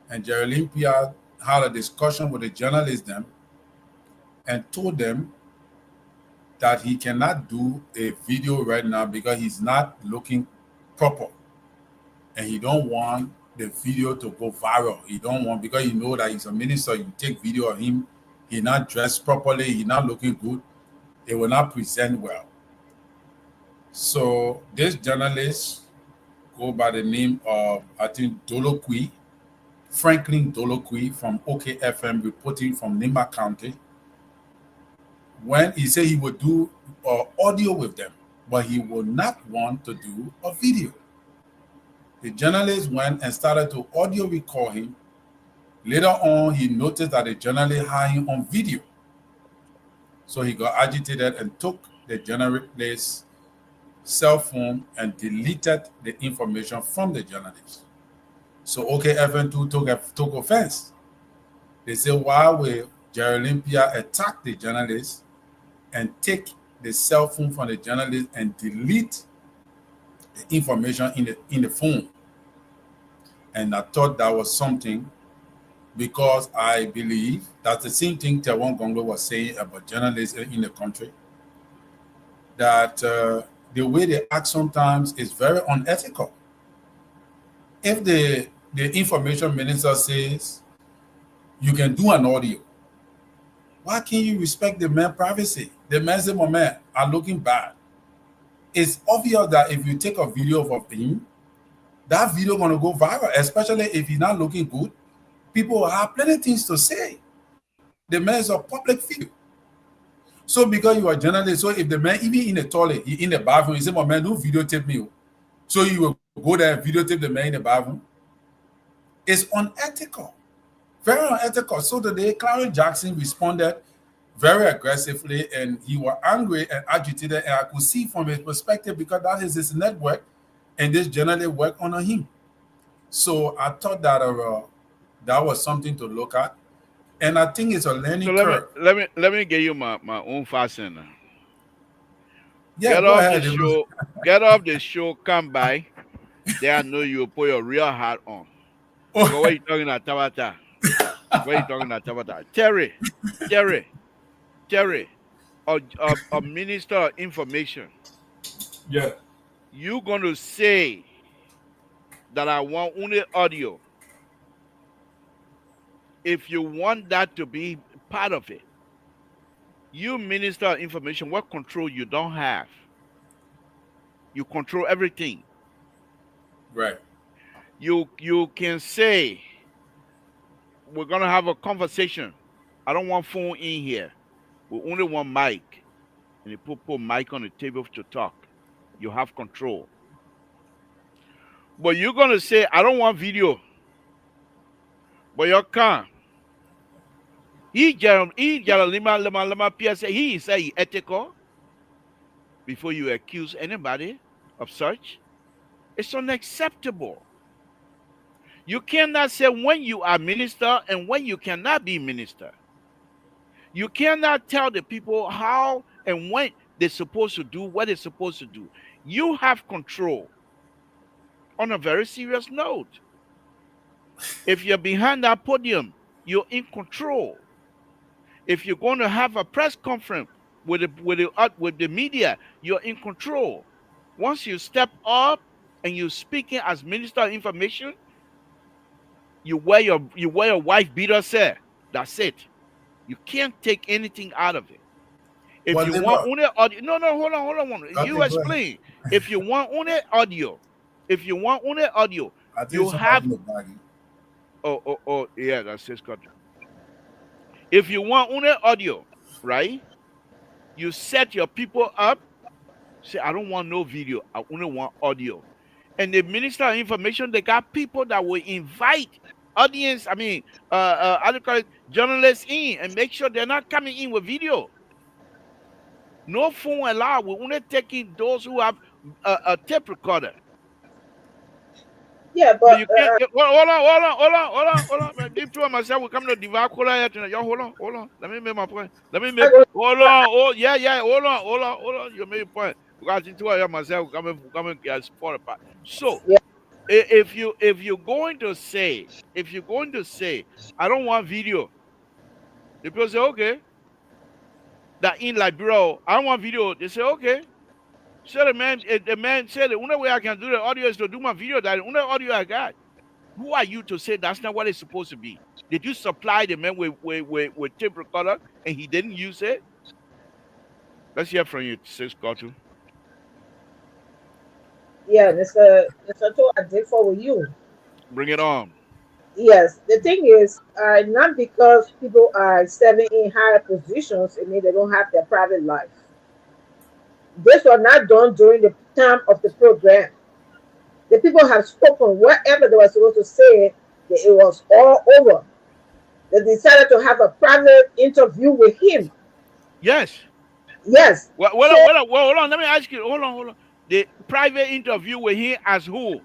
[SPEAKER 4] and Jerry Olympia had a discussion with the journalists them and told them that he cannot do a video right now because he's not looking proper, and he don't want the video to go viral. He don't want, because you know that he's a minister. You take video of him, he not dressed properly, he not looking good. It will not present well. So this journalist go by the name of, I think, Dolokwi, Franklin Dolokwi from OKFM, reporting from Nima County. When he said he would do audio with them, but he would not want to do a video. The journalist went and started to audio record him. Later on, he noticed that the journalist had him on video. So he got agitated and took the journalist's cell phone and deleted the information from the journalist. So OKFN2 took offense. They said, why will Jerry Olympia attack the journalist and take the cell phone from the journalist and delete the information in the phone? And I thought that was something, because I believe that's the same thing Taiwan Gonglo was saying about journalists in the country, that the way they act sometimes is very unethical. If the information minister says you can do an audio, why can't you respect the man's privacy? The man said, my man, I'm looking bad. It's obvious that if you take a video of him, that video gonna go viral, especially if he's not looking good. People will have plenty of things to say. The man is a public figure. So because you are a journalist, so if the man, even in the toilet, in the bathroom, he say, my man, don't videotape me. So you will go there and videotape the man in the bathroom. It's unethical. Very unethical. So today, Clarence Jackson responded very aggressively, and he was angry and agitated, and I could see from his perspective, because that is his network, and this journalist worked under him. So I thought that that was something to look at, and I think it's a
[SPEAKER 2] So
[SPEAKER 4] learning curve.
[SPEAKER 2] let me give you my own fastener.
[SPEAKER 4] Yeah,
[SPEAKER 2] Get
[SPEAKER 4] go
[SPEAKER 2] off the
[SPEAKER 4] ahead.
[SPEAKER 2] show. Get off the show. Come by. Then I know you put your real hat on. Because what you talking about Tabata? What you talking about Tabata? Terry, a minister of information.
[SPEAKER 4] Yeah.
[SPEAKER 2] You gonna say that I want only audio? If you want that to be part of it, you minister of information, what control you don't have? You control everything.
[SPEAKER 4] Right.
[SPEAKER 2] You can say we're gonna have a conversation. I don't want phone in here. We only want mic, and you put mic on the table to talk. You have control. But you're gonna say I don't want video, but you can't. Lima PSA. He say ethical before you accuse anybody of such. It's unacceptable. You cannot say when you are minister and when you cannot be minister. You cannot tell the people how and when they're supposed to do what they're supposed to do. You have control. On a very serious note, if you're behind that podium, you're in control. If you're going to have a press conference with the media, you're in control. Once you step up and you're speaking as Minister of Information, you wear your wife beater, sir. That's it. You can't take anything out of it. If
[SPEAKER 4] Well,
[SPEAKER 2] you
[SPEAKER 4] Labor,
[SPEAKER 2] want only audio, no, hold on.
[SPEAKER 4] okay,
[SPEAKER 2] You
[SPEAKER 4] go ahead.
[SPEAKER 2] explain. If you want only audio,
[SPEAKER 4] I think
[SPEAKER 2] you
[SPEAKER 4] somebody
[SPEAKER 2] have.
[SPEAKER 4] in the bagging.
[SPEAKER 2] Oh, yeah, that's his country. If you want only audio, right? You set your people up. Say, I don't want no video. I only want audio. And the Minister of Information, they got people that will invite audience. I mean, how do you call it, journalists in and make sure they're not coming in with video. No phone allowed. We're only taking those who have a tape recorder.
[SPEAKER 3] Yeah,
[SPEAKER 2] But
[SPEAKER 3] but
[SPEAKER 2] you can't. Hold on. Man, deep to myself, we come to Diva Kola here tonight. Yo, hold on. Let me make my point.
[SPEAKER 3] I go,
[SPEAKER 2] Hold on. Oh, yeah. Hold on. You made a point. Because into I myself, we come and get sport apart. So,
[SPEAKER 3] yeah,
[SPEAKER 2] if you're going to say, I don't want video, the people say, okay. That in Liberia, I don't want video. They say, okay. So the man said the only way I can do the audio is to do my video. That the only audio I got. Who are you to say that's not what it's supposed to be? Did you supply the man with tape recorder and he didn't use it? Let's hear from you, Sis Kotu.
[SPEAKER 3] yeah, Mr. Toh, I did for with you.
[SPEAKER 2] Bring it on.
[SPEAKER 3] Yes, the thing is, not because people are serving in higher positions, it means they don't have their private life. This was not done during the time of the program. The people have spoken whatever they were supposed to say, that it was all over. They decided to have a private interview with him.
[SPEAKER 2] Yes.
[SPEAKER 3] Yes.
[SPEAKER 2] Well, hold on. Let me ask you. Hold on. The private interview with him as who?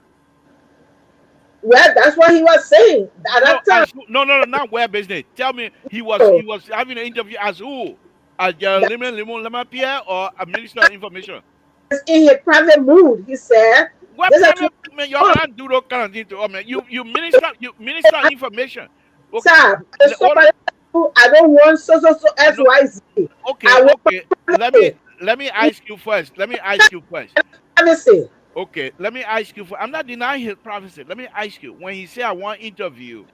[SPEAKER 3] Well, that's what he was saying at that time.
[SPEAKER 2] No, not where business. Tell me, he was having an interview as who? As Lemon Pierre or a Minister of Information?
[SPEAKER 3] In his private mood, he said.
[SPEAKER 2] What private man? You can't do that kind of thing to man. You minister of information. Okay.
[SPEAKER 3] Sir, somebody I don't want so XYZ.
[SPEAKER 2] Okay. Let me ask you first.
[SPEAKER 3] Privacy.
[SPEAKER 2] Okay, let me ask you. I'm not denying his prophecy. Let me ask you. When he said I want interview,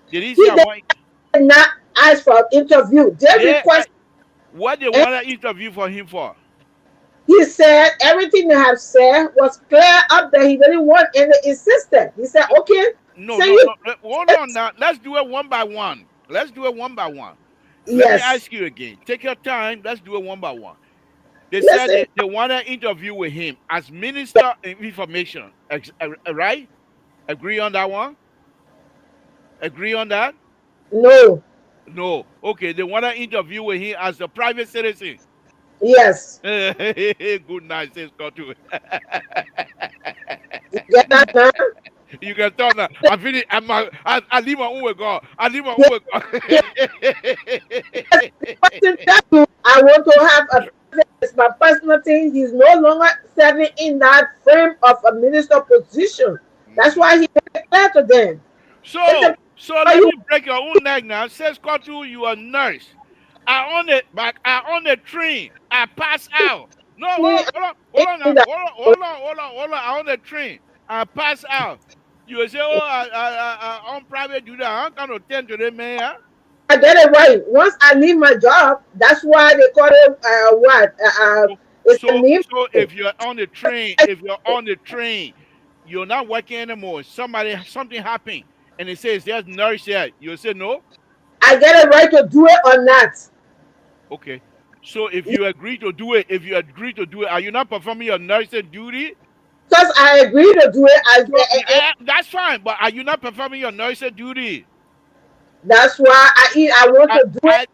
[SPEAKER 2] did he say I want?
[SPEAKER 3] Did not ask for an interview. They request.
[SPEAKER 2] What they want to interview for him for?
[SPEAKER 3] He said everything they have said was clear up that he didn't want any assistance. He said, okay.
[SPEAKER 2] No. Hold on now. Let's do it one by one. Let me ask you again. Take your time. Let's do it one by one. They said they want to interview with him as Minister of Information. Right? Agree on that one? Agree on that?
[SPEAKER 3] No.
[SPEAKER 2] Okay, they want to interview with him as a private citizen.
[SPEAKER 3] Yes.
[SPEAKER 2] Good night, sis. Go to it.
[SPEAKER 3] You get that now?
[SPEAKER 2] You can talk now. I finish. I leave my own with God. I
[SPEAKER 3] want to have it's my personal thing. He's no longer serving in that frame of a minister position. That's why he declared to them.
[SPEAKER 2] So let me break your own neck now. Says Kotu, you are a nurse. I on the train. I pass out. No, hold on. I on the train. I pass out. You will say, oh, I on private duty. I'm going to tend to the mayor.
[SPEAKER 3] I get it right. Once I leave my job, that's why they call it
[SPEAKER 2] So if you're on the train, you're not working anymore. Something happened, and it says there's nurse here. You'll say no.
[SPEAKER 3] I get it right to do it or not.
[SPEAKER 2] Okay. So if you agree to do it, are you not performing your nursing duty?
[SPEAKER 3] Because I agree to do it.
[SPEAKER 2] That's fine, but are you not performing your nursing duty?
[SPEAKER 3] That's why I want to do it.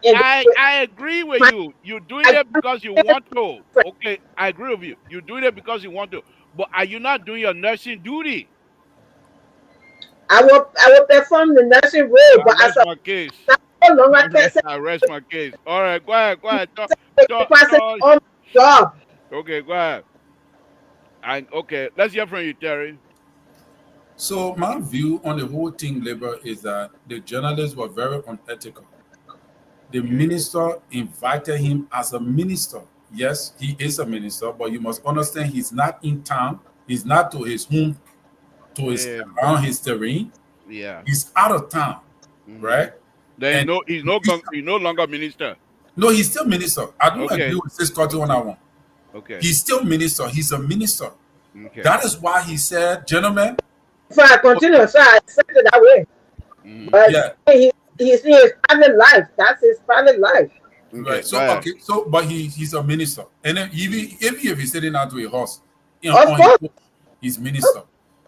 [SPEAKER 2] I agree with you. You're doing it because you want to. Okay, I agree with you. You're doing it because you want to. But are you not doing your nursing duty?
[SPEAKER 3] I will perform the nursing role, but as
[SPEAKER 2] my case.
[SPEAKER 3] No longer
[SPEAKER 2] I rest my case. All right, go ahead. Talk.
[SPEAKER 3] On job.
[SPEAKER 2] Okay, go ahead. Okay, let's hear from you, Terry.
[SPEAKER 4] So my view on the whole thing, Labor, is that the journalists were very unethical. The minister invited him as a minister. Yes, he is a minister, but you must understand he's not in town. He's not to his home, around his terrain.
[SPEAKER 2] Yeah.
[SPEAKER 4] He's out of town, right?
[SPEAKER 2] Then
[SPEAKER 4] And
[SPEAKER 2] he's no longer minister.
[SPEAKER 4] no, he's still minister. I don't agree
[SPEAKER 2] Okay.
[SPEAKER 4] with this Scotty on that one.
[SPEAKER 2] Okay.
[SPEAKER 4] He's still minister. He's a minister.
[SPEAKER 2] Okay.
[SPEAKER 4] That is why he said, gentlemen,
[SPEAKER 3] If I continue, so I said it that way.
[SPEAKER 2] Mhm.
[SPEAKER 3] But
[SPEAKER 4] yeah,
[SPEAKER 3] he's in his private life. That's his private life.
[SPEAKER 2] Okay.
[SPEAKER 4] right. So
[SPEAKER 2] Go ahead.
[SPEAKER 4] okay, so but he's a minister. And then even if he's sitting out to a horse,
[SPEAKER 3] Of
[SPEAKER 4] on his
[SPEAKER 3] course,
[SPEAKER 4] own, he's minister.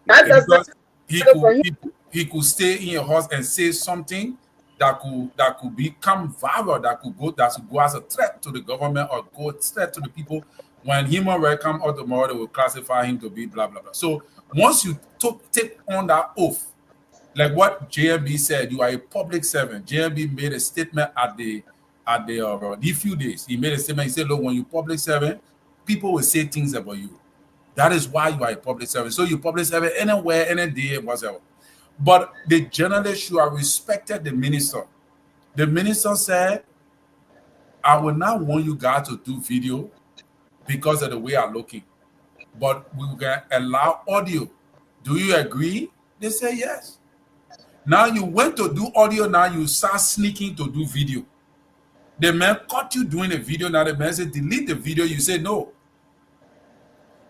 [SPEAKER 3] that
[SPEAKER 2] Okay.
[SPEAKER 3] does not
[SPEAKER 4] Because he
[SPEAKER 3] matter for
[SPEAKER 4] could
[SPEAKER 3] him.
[SPEAKER 4] he could stay in a horse and say something that could become viral, that could go as a threat to the government or go threat to the people. When human rights come out tomorrow, they will classify him to be blah blah blah. So once you take on that oath, like what JMB said, you are a public servant. JMB made a statement at these few days. He made a statement. He said, "Look, when you public servant, people will say things about you. That is why you are a public servant. So you public servant anywhere, any day, whatever." But the journalist should have respected the minister. The minister said, "I will not want you guys to do video because of the way I'm looking, but we will allow audio. Do you agree?" They say yes. Now you went to do audio, now you start sneaking to do video. The man caught you doing a video, now the man said, delete the video. You say no.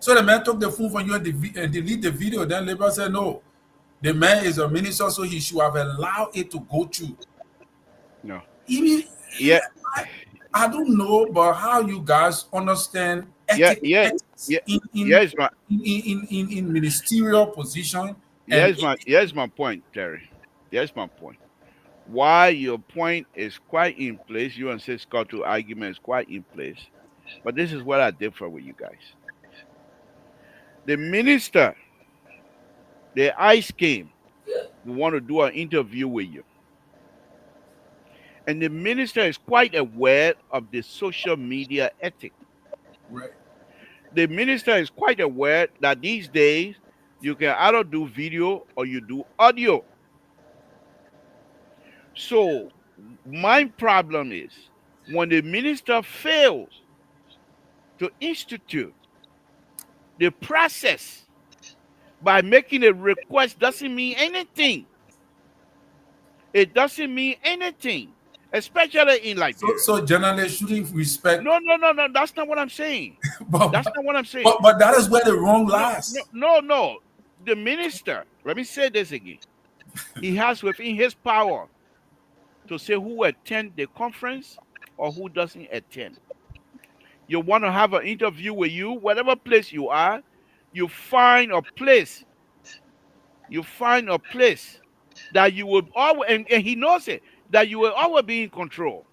[SPEAKER 4] So the man took the phone from you and delete the video. Then Labour said no. The man is a minister, so he should have allowed it to go through.
[SPEAKER 2] No.
[SPEAKER 4] Even,
[SPEAKER 2] Yeah.
[SPEAKER 4] I don't know, but how you guys understand ethics in ministerial position.
[SPEAKER 2] Here's my point, Terry. Here's my point. Why your point is quite in place, you and Sis Scotto argument is quite in place. But this is what I differ with you guys. The minister, the ICE came, we want to do an interview with you. And the minister is quite aware of the social media ethic.
[SPEAKER 4] Right.
[SPEAKER 2] The minister is quite aware that these days you can either do video or you do audio. So my problem is when the minister fails to institute the process by making a request doesn't mean anything. It doesn't mean anything, especially in Liberia.
[SPEAKER 4] So journalists shouldn't respect.
[SPEAKER 2] No. That's not what I'm saying. That's not what I'm saying.
[SPEAKER 4] But that is where the wrong lies.
[SPEAKER 2] No. The minister, let me say this again. He has within his power to say who attend the conference or who doesn't attend. You want to have an interview with you, whatever place you are, you find a place. You find a place that you will always, and he knows it, that you will always be in control.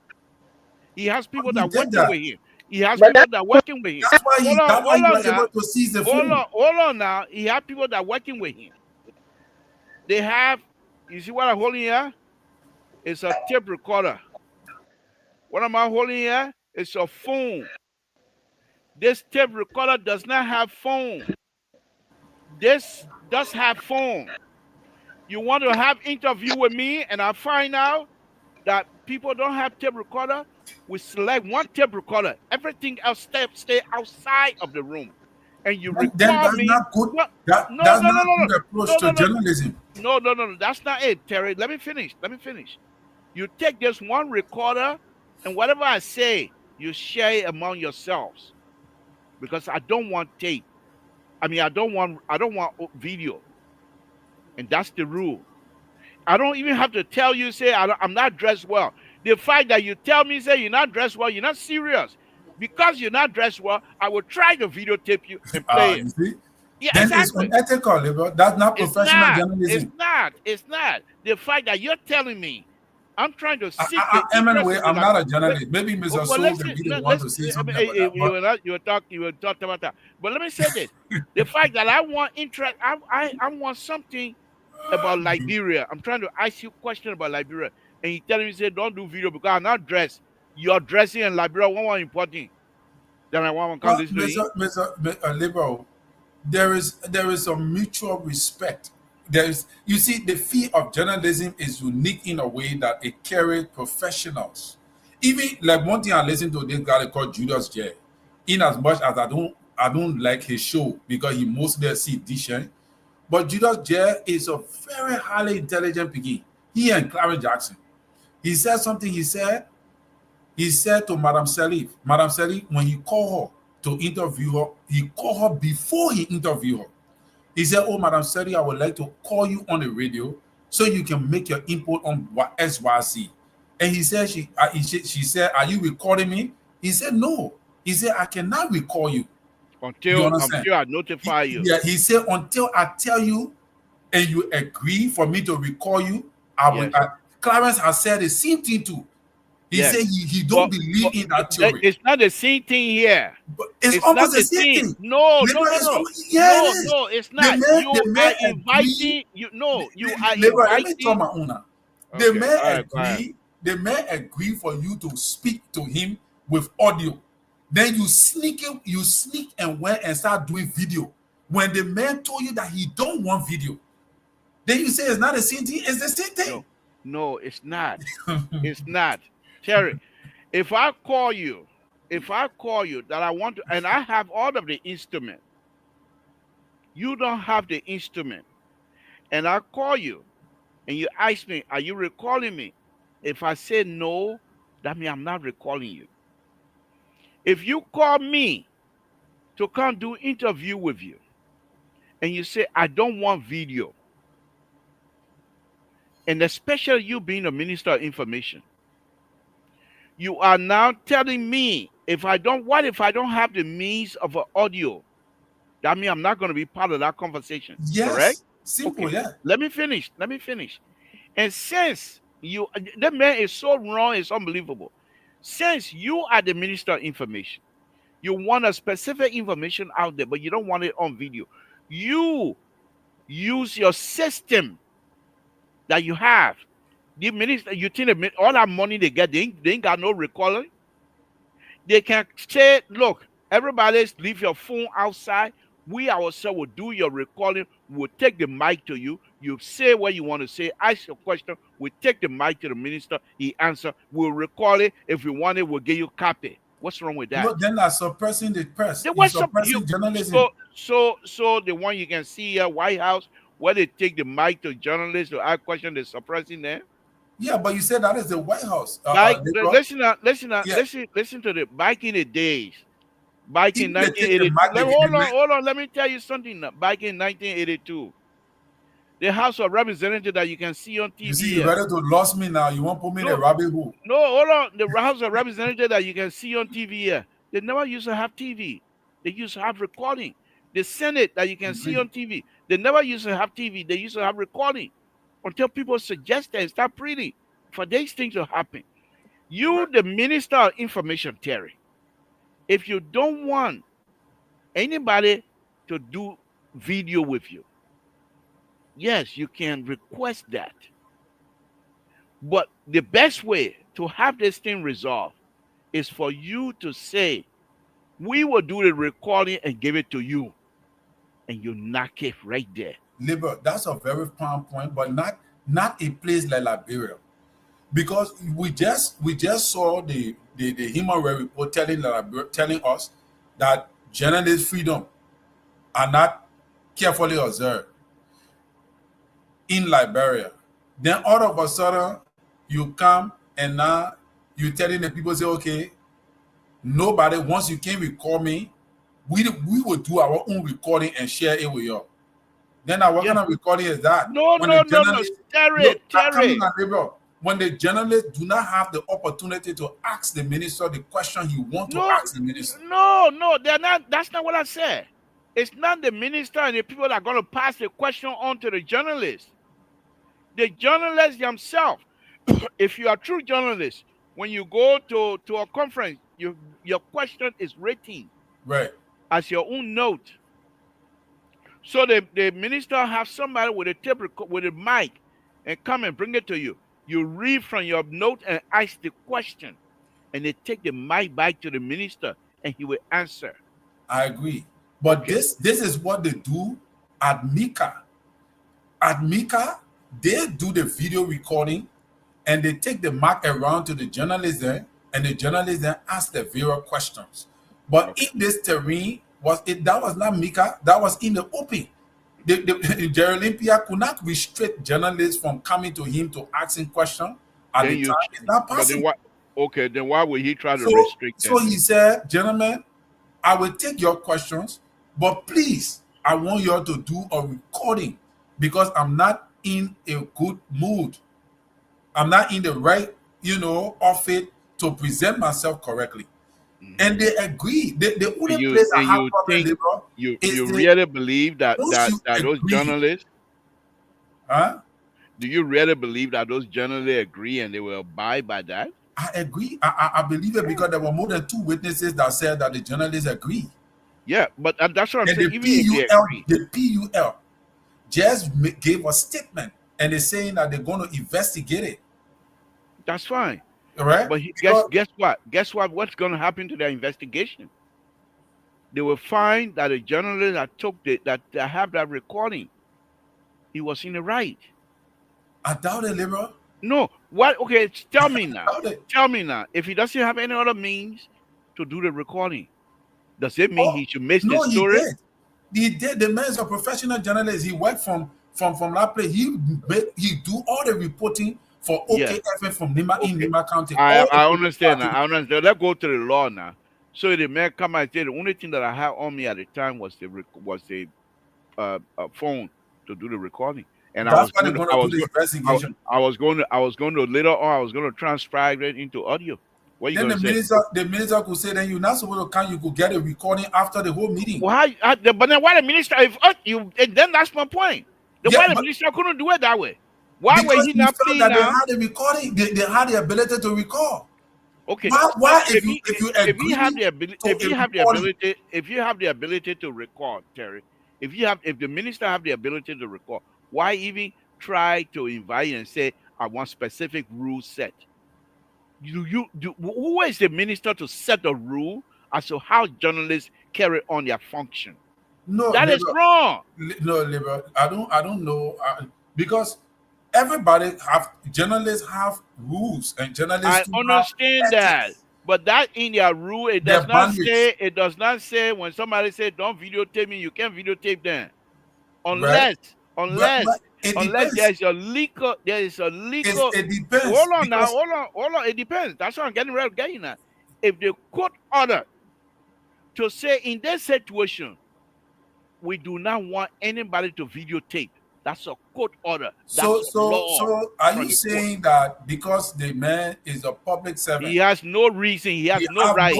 [SPEAKER 2] He has people that working with him. He has people that working with him.
[SPEAKER 4] That's why he was able to seize the phone.
[SPEAKER 2] Hold on now. He has people that working with him. They have, you see what I'm holding here? It's a tape recorder. What am I holding here? It's a phone. This tape recorder does not have phone. This does have phone. You want to have interview with me and I find out that people don't have tape recorder, we select one tape recorder. Everything else stay outside of the room. And you record
[SPEAKER 4] that's
[SPEAKER 2] me.
[SPEAKER 4] Not good.
[SPEAKER 2] No,
[SPEAKER 4] that's not good approach to journalism.
[SPEAKER 2] No. That's not it, Terry. Let me finish. You take this one recorder and whatever I say, you share it among yourselves. Because I don't want tape. I don't want video. And that's the rule. I don't even have to tell you, say, I'm not dressed well. The fact that you tell me, say, you're not dressed well, you're not serious. Because you're not dressed well, I will try to videotape you and play it.
[SPEAKER 4] You see?
[SPEAKER 2] Yeah,
[SPEAKER 4] then
[SPEAKER 2] exactly.
[SPEAKER 4] It's unethical, that's not professional journalism.
[SPEAKER 2] It's not. The fact that you're telling me, I'm trying to seek
[SPEAKER 4] anyway, I'm not a journalist. Maybe Mr. Soul can be the one to say something about
[SPEAKER 2] you were talking about that. But let me say this. The fact that I want interest, I want something about Liberia. I'm trying to ask you a question about Liberia. And he telling me, say, don't do video because I'm not dressed. You're dressing in Liberia, one more important. Then I want to come listen to you.
[SPEAKER 4] Mr. Liberal, there is a mutual respect. You see, the field of journalism is unique in a way that it carries professionals. Even like one thing I listen to this guy called Julius J. In as much as I don't like his show because he mostly see dishing. But Julius J is a very highly intelligent piggy. He and Clarence Jackson. He said something. He said to Madam Salif, when he called her to interview her, he called her before he interviewed her. He said, "Oh, Madam Salif, I would like to call you on the radio so you can make your input on what SYC." And he said, she said, "Are you recording me?" He said, "No." He said, "I cannot record you
[SPEAKER 2] until
[SPEAKER 4] understand?
[SPEAKER 2] I notify you."
[SPEAKER 4] Yeah, he said, "Until I tell you and you agree for me to record you, I will."
[SPEAKER 2] Yes.
[SPEAKER 4] Clarence has said the same thing too. He
[SPEAKER 2] Yes.
[SPEAKER 4] said he don't believe in that theory.
[SPEAKER 2] It's not the same thing here.
[SPEAKER 4] But it's
[SPEAKER 2] not
[SPEAKER 4] almost the same thing.
[SPEAKER 2] No.
[SPEAKER 4] Yeah, it is.
[SPEAKER 2] No, it's not.
[SPEAKER 4] The man
[SPEAKER 2] are inviting
[SPEAKER 4] agree.
[SPEAKER 2] you are
[SPEAKER 4] Let me tell
[SPEAKER 2] inviting.
[SPEAKER 4] my owner.
[SPEAKER 2] Okay,
[SPEAKER 4] The man
[SPEAKER 2] all right, go ahead.
[SPEAKER 4] agree. The man agree for you to speak to him with audio. Then you sneak and went and start doing video. When the man told you that he don't want video, then you say it's not the same thing. It's the same thing.
[SPEAKER 2] No, it's not. It's not. Terry, if I call you that I want to, and I have all of the instrument, you don't have the instrument, and I call you, and you ask me, "Are you recalling me?" If I say no, that means I'm not recalling you. If you call me to come do interview with you, and you say, "I don't want video," and especially you being a minister of information, you are now telling me what if I don't have the means of an audio? That means I'm not going to be part of that conversation.
[SPEAKER 4] Yes.
[SPEAKER 2] Correct?
[SPEAKER 4] Simple,
[SPEAKER 2] okay.
[SPEAKER 4] Yeah.
[SPEAKER 2] Let me finish. And since that man is so wrong, it's unbelievable. Since you are the minister of information, you want a specific information out there, but you don't want it on video. You use your system that you have. The minister, you think all that money they get, they ain't got no recording. They can say, "Look, everybody leave your phone outside. We ourselves will do your recording. We'll take the mic to you. You say what you want to say. Ask your question. We take the mic to the minister. He answer. We'll record it. If we want it, we'll give you a copy." What's wrong with that?
[SPEAKER 4] No, then that's suppressing the press.
[SPEAKER 2] Suppressing
[SPEAKER 4] journalism.
[SPEAKER 2] So the one you can see at White House, where they take the mic to journalists to ask questions, they're suppressing them.
[SPEAKER 4] Yeah, but you said that is the White House.
[SPEAKER 2] Listen to the back in the days. Back in 1982. Hold on. Let me tell you something. Back in 1982, the House of Representatives that you can see on TV.
[SPEAKER 4] You see, you're ready to lose me now. You won't put me in a rabbit hole.
[SPEAKER 2] No, hold on. The House of Representatives that you can see on TV here, they never used to have TV. They used to have recording. The Senate that you can see on TV, they never used to have TV. They used to have recording until people suggested and start pretty for these things to happen. You, the Minister of Information, Terry, if you don't want anybody to do video with you, yes, you can request that. But the best way to have this thing resolved is for you to say, "We will do the recording and give it to you." And you knock it right there.
[SPEAKER 4] Liber, that's a very prime point, but not a place like Liberia. Because we just saw the Human Rights report telling us that journalist freedom are not carefully observed in Liberia. Then all of a sudden you come and now you're telling the people, say, "Okay, nobody, once you can record me, we will do our own recording and share it with you." Then what kind of recording is that?
[SPEAKER 2] No. Terry.
[SPEAKER 4] When the journalists do not have the opportunity to ask the minister the question he wants to ask the minister.
[SPEAKER 2] No, they're not. That's not what I said. It's not the minister and the people that are going to pass the question on to the journalists. The journalists themselves. If you are a true journalist, when you go to a conference, your question is written,
[SPEAKER 4] right,
[SPEAKER 2] as your own note. So the minister have somebody with a tape with a mic and come and bring it to you. You read from your note and ask the question, and they take the mic back to the minister, and he will answer.
[SPEAKER 4] I agree, but this is what they do at Mika. At Mika, they do the video recording, and they take the mic around to the journalists there, and the journalists then ask the various questions. But if this terrain that was not Mika, that was in the open. The Jerry Olympia could not restrict journalists from coming to him to ask him questions At
[SPEAKER 2] Then
[SPEAKER 4] the
[SPEAKER 2] you,
[SPEAKER 4] time, it's not
[SPEAKER 2] but then
[SPEAKER 4] possible.
[SPEAKER 2] what? Okay, then why would he try to
[SPEAKER 4] So,
[SPEAKER 2] restrict
[SPEAKER 4] so
[SPEAKER 2] them?
[SPEAKER 4] he said, gentlemen, I will take your questions, but please, I want you all to do a recording because I'm not in a good mood. I'm not in the right, outfit to present myself correctly. And they agree. The only place I
[SPEAKER 2] And
[SPEAKER 4] have
[SPEAKER 2] you
[SPEAKER 4] problem,
[SPEAKER 2] think
[SPEAKER 4] labor,
[SPEAKER 2] you
[SPEAKER 4] is
[SPEAKER 2] really believe that
[SPEAKER 4] once you
[SPEAKER 2] those
[SPEAKER 4] agree,
[SPEAKER 2] journalists?
[SPEAKER 4] huh?
[SPEAKER 2] Do you really believe that those journalists agree and they will abide by that?
[SPEAKER 4] I agree. I believe it because there were more than 2 witnesses that said that the journalists agree.
[SPEAKER 2] Yeah, but that's what I'm
[SPEAKER 4] And
[SPEAKER 2] saying.
[SPEAKER 4] the
[SPEAKER 2] Even if they
[SPEAKER 4] PUL,
[SPEAKER 2] agree,
[SPEAKER 4] the PUL just gave a statement and they're saying that they're going to investigate it.
[SPEAKER 2] that's fine.
[SPEAKER 4] All right?
[SPEAKER 2] But
[SPEAKER 4] Because
[SPEAKER 2] guess what? Guess what? What's going to happen to their investigation? They will find that the journalist that that have that recording, he was in the right.
[SPEAKER 4] I doubt it, liberal.
[SPEAKER 2] No, what? Okay, tell me now.
[SPEAKER 4] Doubt it.
[SPEAKER 2] Tell me now. If he doesn't have any other means to do the recording, does it mean
[SPEAKER 4] Oh,
[SPEAKER 2] he should miss the
[SPEAKER 4] no, he
[SPEAKER 2] story?
[SPEAKER 4] did. He did. The man is a professional journalist. He worked from that place. He do all the reporting for
[SPEAKER 2] Yeah.
[SPEAKER 4] OKFM from Nima County.
[SPEAKER 2] I
[SPEAKER 4] All the
[SPEAKER 2] I
[SPEAKER 4] police
[SPEAKER 2] understand now. I
[SPEAKER 4] activities.
[SPEAKER 2] understand. Let's go to the law now. So the man come and say the only thing that I had on me at the time was the phone to do the recording, and
[SPEAKER 4] That's why they're going to do the investigation.
[SPEAKER 2] I was going to later on I was going to transcribe it into audio. What are you
[SPEAKER 4] Then
[SPEAKER 2] going to say?
[SPEAKER 4] the minister could say, then you're not supposed to come. You could get a recording after the whole meeting.
[SPEAKER 2] Well, but then why the minister? If then that's my point. Then
[SPEAKER 4] Yeah,
[SPEAKER 2] why the
[SPEAKER 4] but
[SPEAKER 2] minister couldn't do it that way? Why were
[SPEAKER 4] because
[SPEAKER 2] he
[SPEAKER 4] he
[SPEAKER 2] not
[SPEAKER 4] felt
[SPEAKER 2] pleading
[SPEAKER 4] that they
[SPEAKER 2] now?
[SPEAKER 4] had a recording, they had the ability to record.
[SPEAKER 2] Okay.
[SPEAKER 4] Why
[SPEAKER 2] If
[SPEAKER 4] if you
[SPEAKER 2] if he
[SPEAKER 4] agree
[SPEAKER 2] have the ability,
[SPEAKER 4] to a recording?
[SPEAKER 2] if you have the ability to record, Terry, if the minister have the ability to record, why even try to invite and say I want specific rules set? Who is the minister to set a rule as to how journalists carry on their function?
[SPEAKER 4] No,
[SPEAKER 2] That is wrong.
[SPEAKER 4] liberal. I don't know because everybody journalists have rules and journalists
[SPEAKER 2] I
[SPEAKER 4] do have
[SPEAKER 2] understand that.
[SPEAKER 4] ethics.
[SPEAKER 2] But that in their rule,
[SPEAKER 4] Their boundaries,
[SPEAKER 2] it does not say when somebody say don't videotape me, you can't videotape them.
[SPEAKER 4] right?
[SPEAKER 2] Unless
[SPEAKER 4] But it
[SPEAKER 2] unless
[SPEAKER 4] depends.
[SPEAKER 2] there is a legal
[SPEAKER 4] It depends
[SPEAKER 2] hold on now,
[SPEAKER 4] because
[SPEAKER 2] hold on. It depends. That's what I'm getting ready to get in at. If the court order to say in this situation, we do not want anybody to videotape. That's a court order. That's a law
[SPEAKER 4] so are
[SPEAKER 2] from
[SPEAKER 4] you
[SPEAKER 2] the court.
[SPEAKER 4] saying that because the man is a public servant,
[SPEAKER 2] He has no reason, he has
[SPEAKER 4] he
[SPEAKER 2] no
[SPEAKER 4] have
[SPEAKER 2] right,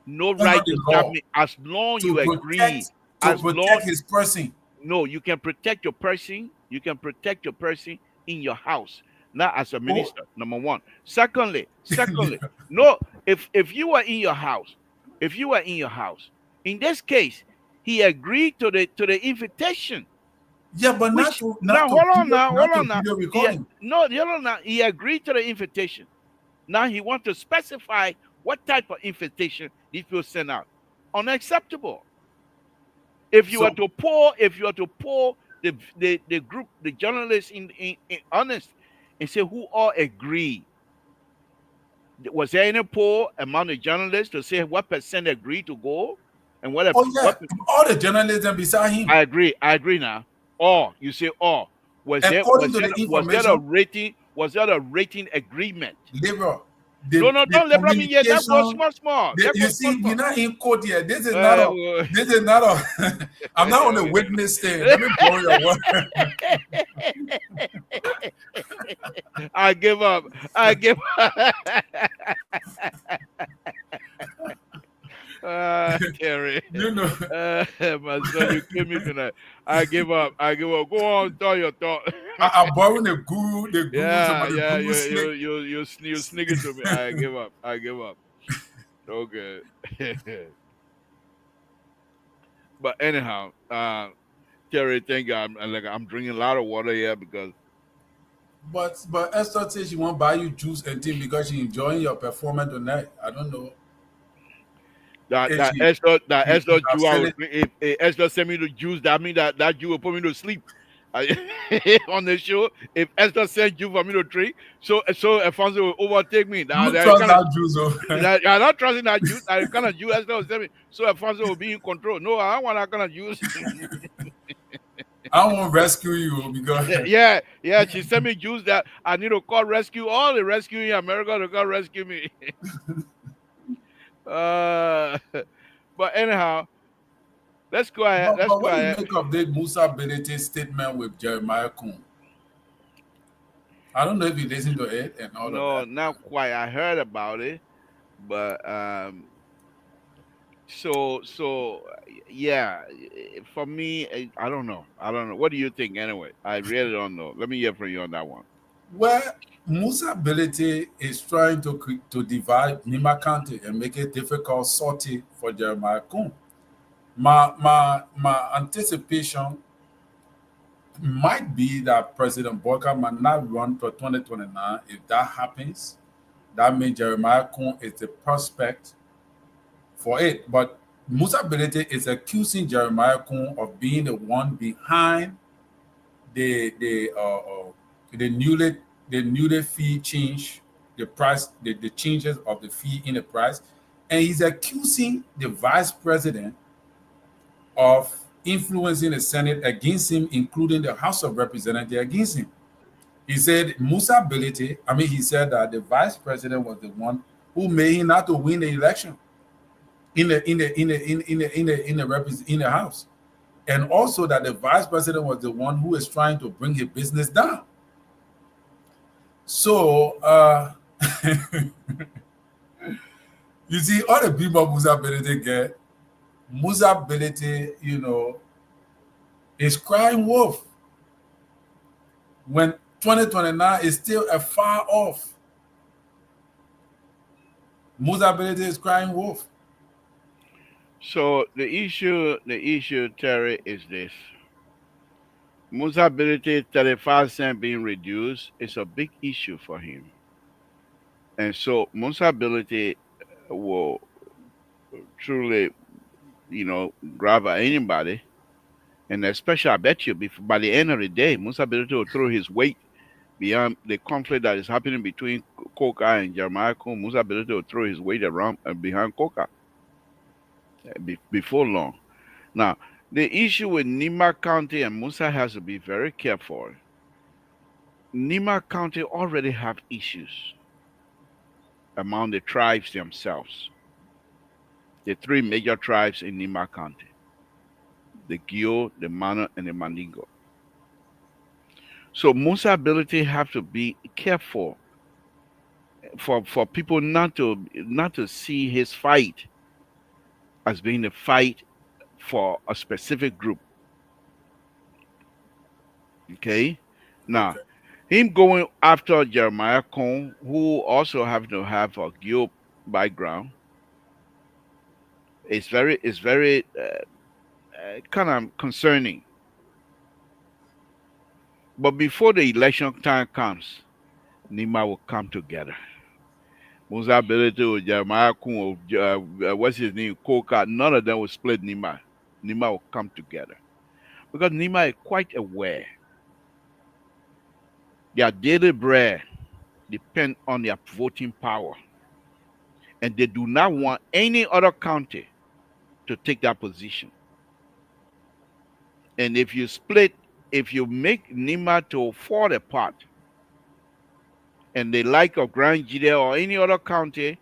[SPEAKER 4] no right
[SPEAKER 2] to
[SPEAKER 4] under the
[SPEAKER 2] stop
[SPEAKER 4] law
[SPEAKER 2] me as long
[SPEAKER 4] to
[SPEAKER 2] you agree. As long
[SPEAKER 4] protect his person?
[SPEAKER 2] no, you can protect your person. You can protect your person in your house, not as a
[SPEAKER 4] Oh,
[SPEAKER 2] minister. Number one. Secondly, no. If you were in your house, in this case, he agreed to the invitation.
[SPEAKER 4] yeah, but
[SPEAKER 2] Which now hold on now,
[SPEAKER 4] not
[SPEAKER 2] hold
[SPEAKER 4] to
[SPEAKER 2] on now.
[SPEAKER 4] video recording.
[SPEAKER 2] Hold on now. He agreed to the invitation. Now he wants to specify what type of invitation these people send out. Unacceptable. If you
[SPEAKER 4] So
[SPEAKER 2] are to poll the group, the journalists in honest and say who all agree. Was there any poll among the journalists to say what percent agree to go? And what
[SPEAKER 4] oh yeah, all the journalism beside him.
[SPEAKER 2] I agree now. Or you say or
[SPEAKER 4] According to the
[SPEAKER 2] was there a
[SPEAKER 4] information,
[SPEAKER 2] rating? Was there a rating agreement?
[SPEAKER 4] liberal,
[SPEAKER 2] No,
[SPEAKER 4] the
[SPEAKER 2] don't let me yet. That goes
[SPEAKER 4] communication.
[SPEAKER 2] small. That
[SPEAKER 4] You
[SPEAKER 2] goes
[SPEAKER 4] see, we're
[SPEAKER 2] small.
[SPEAKER 4] not in court here. This is not a.
[SPEAKER 2] Uh,
[SPEAKER 4] This is not a. I'm not on the witness stand. Let me borrow your word.
[SPEAKER 2] I give up. I give up. Terry.
[SPEAKER 4] You know,
[SPEAKER 2] My son, you kill me tonight. I give up. Go on, tell your thought.
[SPEAKER 4] I'm borrowing the guru. The guru.
[SPEAKER 2] Yeah,
[SPEAKER 4] The guru slick.
[SPEAKER 2] you sneak it to me. I give up. Okay. But anyhow, Terry, thank you. I'm drinking a lot of water here because
[SPEAKER 4] But Esther says she won't buy you juice and tea because she's enjoying your performance tonight. I don't know.
[SPEAKER 2] that
[SPEAKER 4] If
[SPEAKER 2] that
[SPEAKER 4] she,
[SPEAKER 2] Esther
[SPEAKER 4] I've
[SPEAKER 2] Jew, I
[SPEAKER 4] said
[SPEAKER 2] was,
[SPEAKER 4] it.
[SPEAKER 2] if Esther sent me the juice, that mean that Jew will put me to sleep. On the show, if Esther sent you for me to drink, so Alfonso will overtake me.
[SPEAKER 4] Don't trust that juice.
[SPEAKER 2] I'm not trusting that juice. That kind of juice Esther will send me. So Alfonso will be in control. No, I don't want that kind of juice.
[SPEAKER 4] I won't rescue you because
[SPEAKER 2] Yeah, yeah. She sent me juice that I need to call rescue all the rescue in America to come rescue me. uh, but anyhow, let's go ahead. Let's
[SPEAKER 4] but
[SPEAKER 2] go
[SPEAKER 4] what do you
[SPEAKER 2] ahead.
[SPEAKER 4] make of the Musa Benete statement with Jeremiah Kuhn? I don't know if you listen to it and all of
[SPEAKER 2] No,
[SPEAKER 4] that.
[SPEAKER 2] not quite. I heard about it, but so yeah. For me, I don't know. I don't know. What do you think? Anyway, I really don't know. Let me hear from you on that one.
[SPEAKER 4] Where Musa Belete is trying to divide Nima County and make it difficult sortie for Jeremiah Kuhn. My anticipation might be that President Boyka might not run for 2029. If that happens, that means Jeremiah Kuhn is the prospect for it. But Musa Belete is accusing Jeremiah Kuhn of being the one behind the the uh, uh, the newly fee change, the price, the changes of the fee in the price, and he's accusing the vice president of influencing the Senate against him, including the House of Representatives against him. He said Musa Belete, he said that the vice president was the one who made him not to win the election in the House, and also that the vice president was the one who is trying to bring his business down. So you see, all the people Musa Belete get, Musa Belete, is crying wolf when 2029 is still a far off. Musa Belete is crying wolf.
[SPEAKER 2] So the issue, Terry, is this: Musa ability 35 cents being reduced is a big issue for him, and so Musa ability will truly, grab at anybody, and especially I bet you, by the end of the day, Musa ability will throw his weight beyond the conflict that is happening between Coca and Jeremiah Kuhn. Musa ability will throw his weight around behind Coca before long. Now, the issue with Nima County and Musa has to be very careful. Nima County already have issues among the tribes themselves. The three major tribes in Nima County: the Gio, the Mano, and the Mandingo. So Musa ability have to be careful for people not to see his fight as being a fight for a specific group. Okay? Now,
[SPEAKER 4] Okay.
[SPEAKER 2] him going after Jeremiah Cohn, who also have to have a Gio background, is very kind of concerning. But before the election time comes, Nima will come together. Musa Belete or Jeremiah Kuhn or what's his name, Koka, none of them will split Nima. Nima will come together because Nima is quite aware their daily bread depend on their voting power, and they do not want any other county to take that position. And if you make Nima to fall apart, and the like of Grand Judea or any other county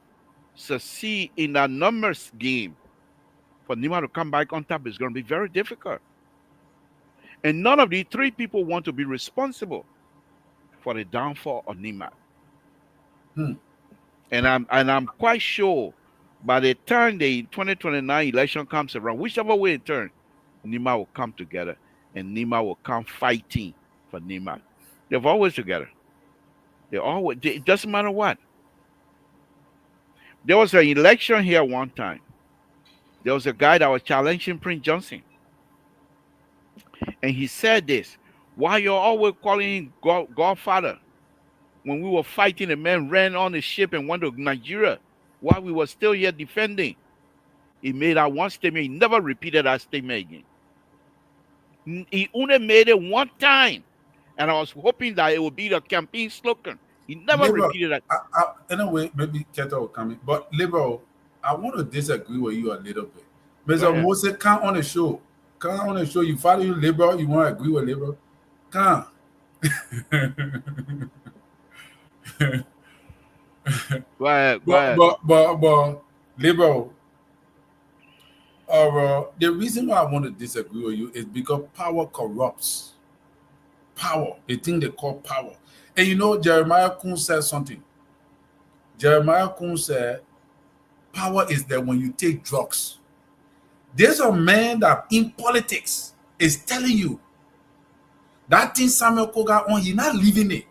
[SPEAKER 2] succeed in that numbers game, for Nima to come back on top is going to be very difficult. And none of the three people want to be responsible for the downfall of Nima.
[SPEAKER 4] Hmm.
[SPEAKER 2] And I'm quite sure by the time the 2029 election comes around, whichever way it turns, Nima will come together and Nima will come fighting for Nima. They're always together. It doesn't matter what. There was an election here one time. There was a guy that was challenging Prince Johnson. And he said this: why you're always calling him Godfather? When we were fighting, a man ran on the ship and went to Nigeria while we were still here defending. He made that one statement. He never repeated that statement again. He only made it one time. And I was hoping that it would be the campaign slogan. He never
[SPEAKER 4] Liberal,
[SPEAKER 2] repeated that.
[SPEAKER 4] anyway, maybe Keto will come in. But Liberal, I want to disagree with you a little bit.
[SPEAKER 2] Go
[SPEAKER 4] Mr.
[SPEAKER 2] ahead.
[SPEAKER 4] Moses come on the show. Come on the show. You follow your liberal. You want to agree with liberal? Come.
[SPEAKER 2] Go ahead.
[SPEAKER 4] But liberal. The reason why I want to disagree with you is because power corrupts. Power, the thing they call power. And you know, Jeremiah Kun said something. Jeremiah Kun said, power is that when you take drugs. There's a man that in politics is telling you that thing Samuel Koga on, he's not living it.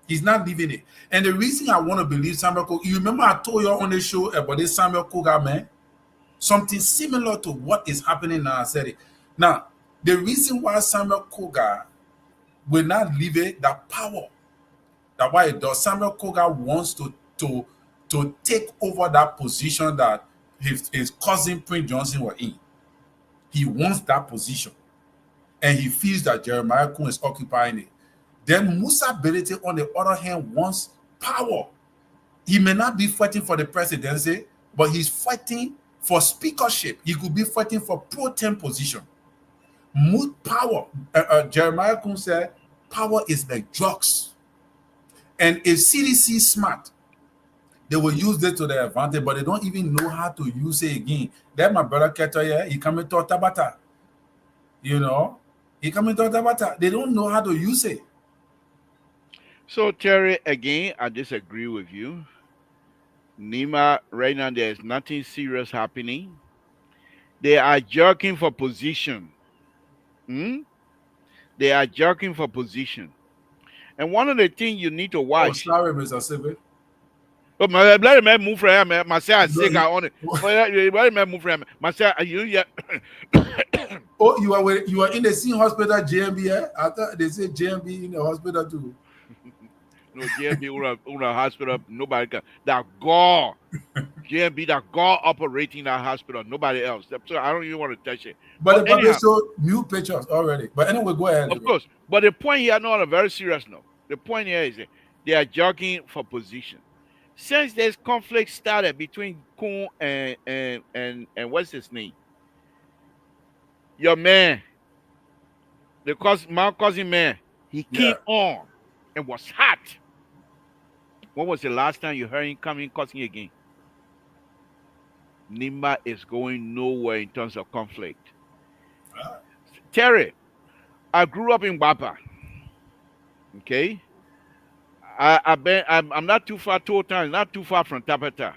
[SPEAKER 4] He's not living it. And the reason I want to believe Samuel Koga, you remember I told you on the show about this Samuel Koga man? Something similar to what is happening now. I said it. Now, the reason why Samuel Koga will not leave it, that power, that why it does, Samuel Koga wants to take over that position that his cousin Prince Johnson was in. He wants that position. And he feels that Jeremiah Kun is occupying it. Then Musa Belete, on the other hand, wants power. He may not be fighting for the presidency, but he's fighting for speakership. He could be fighting for pro tem position. Power. Jeremiah Kun said, power is like drugs. And if CDC is smart, they will use this to their advantage, but they don't even know how to use it again. That my brother Keto here, he coming to Tabata. You know, he coming to Tabata. They don't know how to use it.
[SPEAKER 2] So Terry, again, I disagree with you. Nima, right now there's nothing serious happening. They are jockeying for position. They are jockeying for position. And one of the things you need to watch.
[SPEAKER 4] Oh, sorry, Mr. Civic.
[SPEAKER 2] Oh, my blood man move for him. Myself sick on it. Blood man move for him. Myself, you yeah.
[SPEAKER 4] Oh, you are in the same hospital, JMB. Yeah? I thought they said JMB in the hospital too.
[SPEAKER 2] No, JMB in a hospital. Nobody can. That God, JMB, that God operating that hospital. Nobody else. So I don't even want to touch it.
[SPEAKER 4] But the public show new pictures already. But anyway, go ahead.
[SPEAKER 2] Of course. But the point here, not on a very serious note. The point here is that they are jockeying for position. Since there's conflict started between Kun and what's his name? Your man, my cousin man, he came on and was hot. When was the last time you heard him coming cussing again? Nima is going nowhere in terms of conflict. Terry, I grew up in Bapa. Okay? I'm not too far total, not too far from Tabata.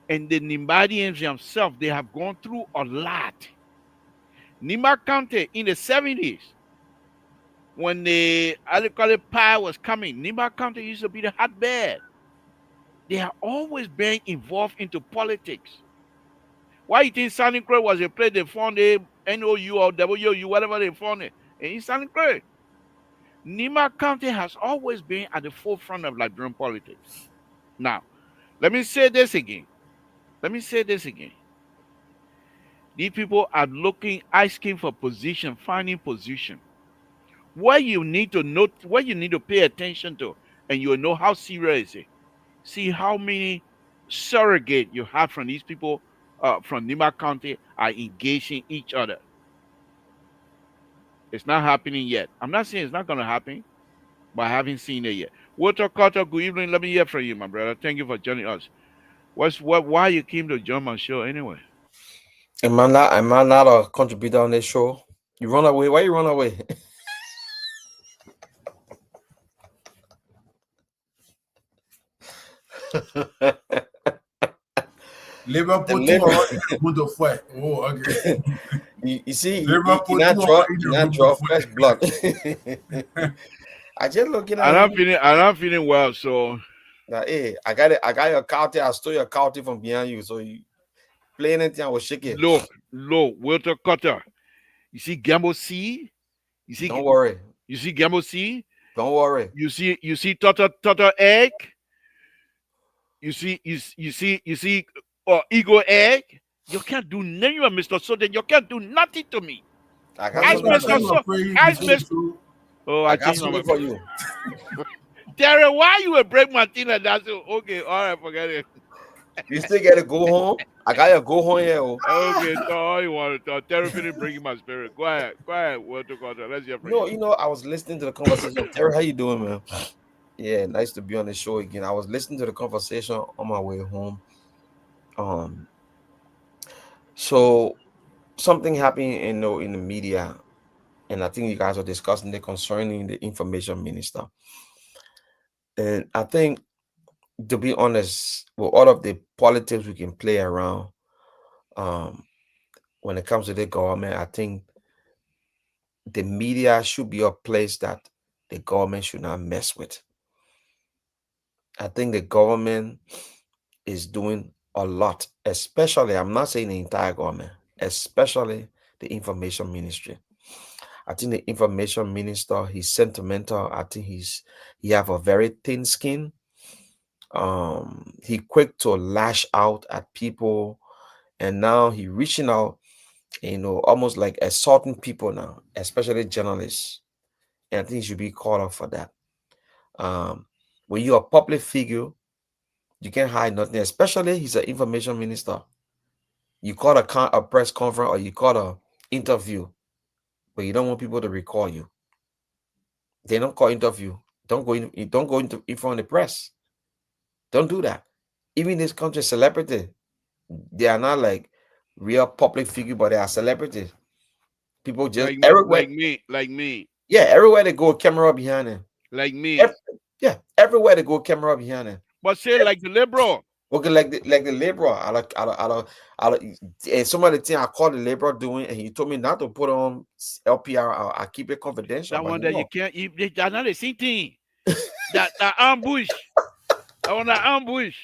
[SPEAKER 2] And the Nimbadians themselves, they have gone through a lot. Nimba County in the 70s, when the Alikali Pie was coming, Nimba County used to be the hotbed. They have always been involved into politics. Why you think Sunny Crow was a place they found the NOU or WOU, whatever they found it, in Sunny Crow? Nimba County has always been at the forefront of Liberian politics. Now, let me say this again. These people are asking for position, finding position. What you need to note, what you need to pay attention to, and you'll know how serious it is. See how many surrogate you have from these people from Nimba County are engaging each other. It's not happening yet. I'm not saying it's not going to happen, but I haven't seen it yet. Walter Carter, good evening. Let me hear from you, my brother. Thank you for joining us. Why you came to join my show anyway?
[SPEAKER 5] Am I not a contributor on this show? You run away. Why you run away?
[SPEAKER 4] Liverpool to fight. Oh, okay.
[SPEAKER 5] You see, you not draw fresh blood. I just looking at.
[SPEAKER 2] I'm not feeling well, so.
[SPEAKER 5] Now, hey, I got your county. I stole your county from behind you, so you play anything, I will shake it.
[SPEAKER 2] Look, Walter Cutter. You see Gambo C? You see?
[SPEAKER 5] Don't worry.
[SPEAKER 2] You see Gambo C?
[SPEAKER 5] Don't worry.
[SPEAKER 2] You see Toto Egg? You see Eagle Egg? You can't do nothing, you are Mr. Soden. You can't do nothing to me.
[SPEAKER 5] I got something for you.
[SPEAKER 2] Terry, why you a break Martina? That's okay. All right, forget it.
[SPEAKER 5] You still gotta go home. I gotta go home here. Oh.
[SPEAKER 2] Okay, so all you want to talk. Terry finish bringing my spirit. Go ahead. Go ahead. What to call that? Let's hear from
[SPEAKER 5] No,
[SPEAKER 2] you.
[SPEAKER 5] you know, I was listening to the conversation. Terry, how you doing, man? Yeah, nice to be on the show again. I was listening to the conversation on my way home. Um, so something happened in the media, and I think you guys are discussing it concerning the information minister. And I think, to be honest, with all of the politics we can play around, um, when it comes to the government, I think the media should be a place that the government should not mess with. I think the government is doing a lot, especially, I'm not saying the entire government, especially the information ministry. I think the information minister, he's sentimental. I think he have a very thin skin. He quick to lash out at people, and now he reaching out, almost like assaulting people now, especially journalists. And I think he should be called out for that. Um, when you're a public figure, you can't hide nothing, especially he's an information minister. You call a press conference or you call a interview, but you don't want people to recall you. They don't call interview. Don't go into in front of the press. Don't do that. Even in this country, celebrity, they are not like real public figure, but they are celebrities. People just everywhere.
[SPEAKER 2] Like me,
[SPEAKER 5] Yeah, everywhere they go, camera behind them.
[SPEAKER 2] like me.
[SPEAKER 5] Yeah, everywhere they go, camera behind them.
[SPEAKER 2] But say like the liberal.
[SPEAKER 5] Okay, like the labor, and some of the thing I called the labor doing, and he told me not to put on LPR. I keep it confidential.
[SPEAKER 2] That
[SPEAKER 5] But
[SPEAKER 2] one that you can't. That's not the same thing. That ambush. That one that ambush.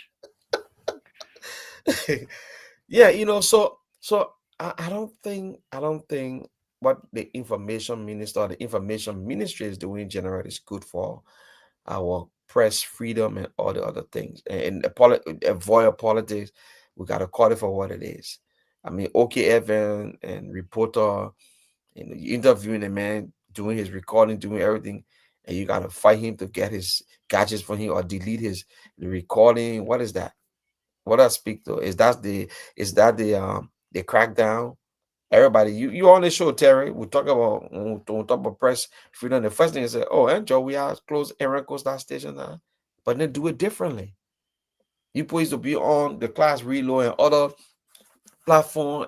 [SPEAKER 5] yeah, so I don't think what the information minister, the information ministry is doing in general is good for our press freedom and all the other things. And avoid politics, we gotta call it for what it is. I mean, OK Evan and reporter, you interviewing a man, doing his recording, doing everything, and you gotta fight him to get his gadgets from him or delete the recording. What is that? What I speak to is that the crackdown? Everybody, you on the show, Terry. We talk about when we talk about press freedom. The first thing is say, "Oh, and Joe, we are close Aaron Coast station now," but then do it differently. You supposed to be on the class reload and other platform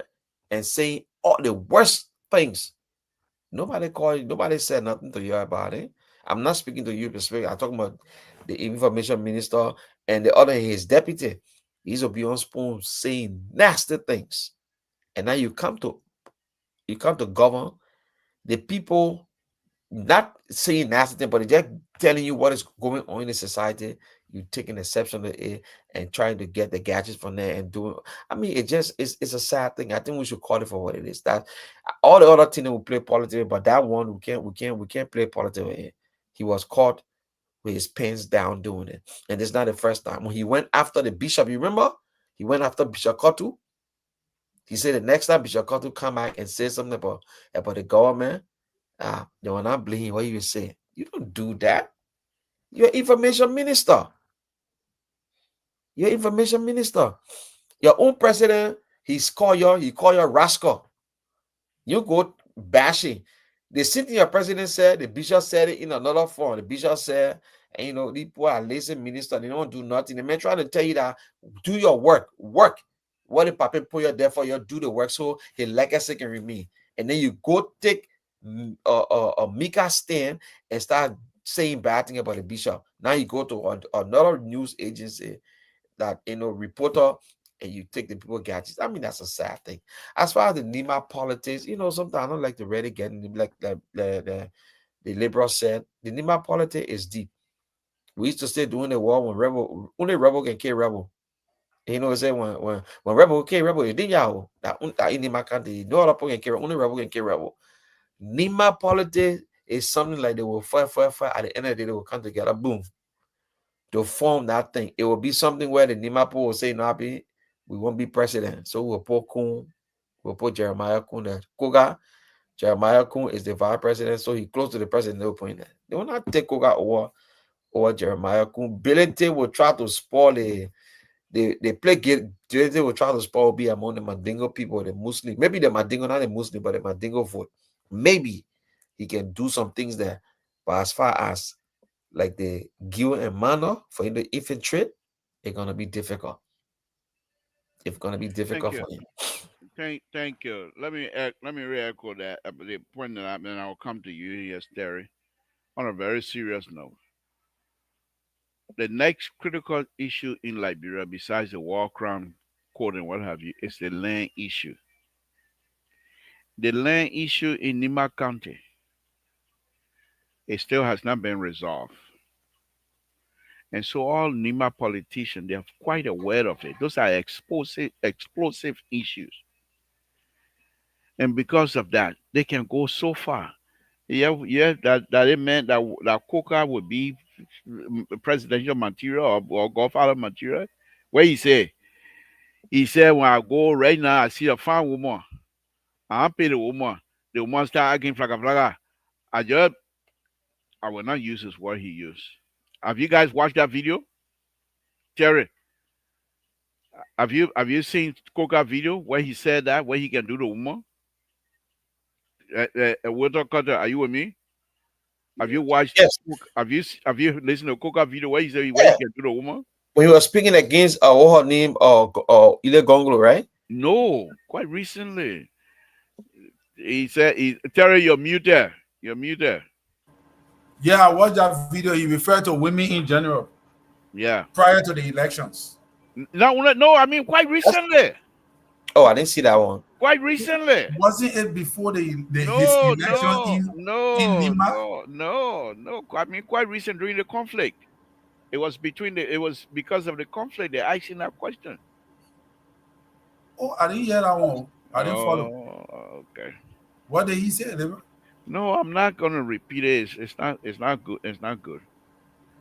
[SPEAKER 5] and say all the worst things. Nobody called you. Nobody said nothing to you about it. I'm not speaking to you specifically. I'm talking about the information minister and the other his deputy. He's a beyond spoon saying nasty things, and now you come to govern the people, not saying nasty things, but just telling you what is going on in the society. You taking exception to it and trying to get the gadgets from there and doing. I mean, it's a sad thing. I think we should call it for what it is. That all the other things we play politics, but that one we can't play politics with it. He was caught with his pants down doing it, and it's not the first time. When he went after the bishop, you remember? He went after Bishop Kotu. He said the next time Bishop Kotu come back and say something about the government, they will not blame what you say. You don't do that. You're information minister. You're information minister. Your own president, he call you rascal. You go bashing. The same thing your president said, the bishop said it in another form. The bishop said, and these people are lazy minister, they don't do nothing. The man trying to tell you that do your work. What if Papa put you there for you do the work so his legacy can remain? And then you go take a Mika stand and start saying bad thing about the bishop. Now you go to another news agency that reporter, and you take the people gadgets. I mean, that's a sad thing. As far as the Nima politics, sometimes I don't like to really get into like the liberal said. The Nima politics is deep. We used to say during the war when only rebel can kill rebel. Say when rebel kill rebel, you didn't know that in Nima country, no other people can kill only rebel can kill rebel. Nima politics is something like they will fight. At the end of the day, they will come together. Boom. To form that thing. It will be something where the Nimapo will say, Nabi, we won't be president. So we'll put Kun, we'll put Jeremiah Kun there. Koga, Jeremiah Kun is the vice president, so he close to the president. They'll point there. They will not take Koga over Jeremiah Kun. Belente will try to spoil they play get they will try to spoil be among the Mandingo people, the Muslim. Maybe the Mandingo, not the Muslim, but the Mandingo vote. Maybe he can do some things there. But as far as like the Gil and Mano for him to infiltrate, it's gonna be difficult. It's gonna be
[SPEAKER 2] Thank
[SPEAKER 5] difficult
[SPEAKER 2] you.
[SPEAKER 5] for him.
[SPEAKER 2] Thank you. Let me re-echo that the point that then I'll come to you, yes, Terry. On a very serious note, the next critical issue in Liberia, besides the war crime code and what have you, is the land issue. The land issue in Nima County, it still has not been resolved. And so all Nima politicians, they are quite aware of it. Those are explosive issues. And because of that, they can go so far. Yeah, yeah, that it meant that Coca would be presidential material or Godfather material. Where he said when I go right now, I see a fine woman. I pay the woman. The woman start acting flaga flaga. I will not use his word he used. Have you guys watched that video, Terry? Have you seen Coca video where he said that where he can do the woman? Water cutter, are you with me? Have you watched?
[SPEAKER 5] Yes.
[SPEAKER 2] Have you listened to Coca video where he said where he
[SPEAKER 5] Yeah.
[SPEAKER 2] can do the woman?
[SPEAKER 5] When he was speaking against what her name Ile Gonglo, right?
[SPEAKER 2] No, quite recently. He said, Terry, you're muted. You're muted.
[SPEAKER 4] Yeah, I watched that video. He referred to women in general
[SPEAKER 2] Yeah.
[SPEAKER 4] prior to the elections.
[SPEAKER 2] No, I mean quite recently.
[SPEAKER 5] Oh, I didn't see that one.
[SPEAKER 2] Quite recently.
[SPEAKER 4] Wasn't it before his
[SPEAKER 2] No,
[SPEAKER 4] election
[SPEAKER 2] no,
[SPEAKER 4] in
[SPEAKER 2] no,
[SPEAKER 4] Lima?
[SPEAKER 2] no. I mean quite recent during the conflict. It was because of the conflict they're asking that question.
[SPEAKER 4] Oh, I didn't hear that one. I didn't follow.
[SPEAKER 2] Oh, okay.
[SPEAKER 4] What did he say? Wow.
[SPEAKER 2] No, I'm not gonna repeat it. It's not good. It's not good.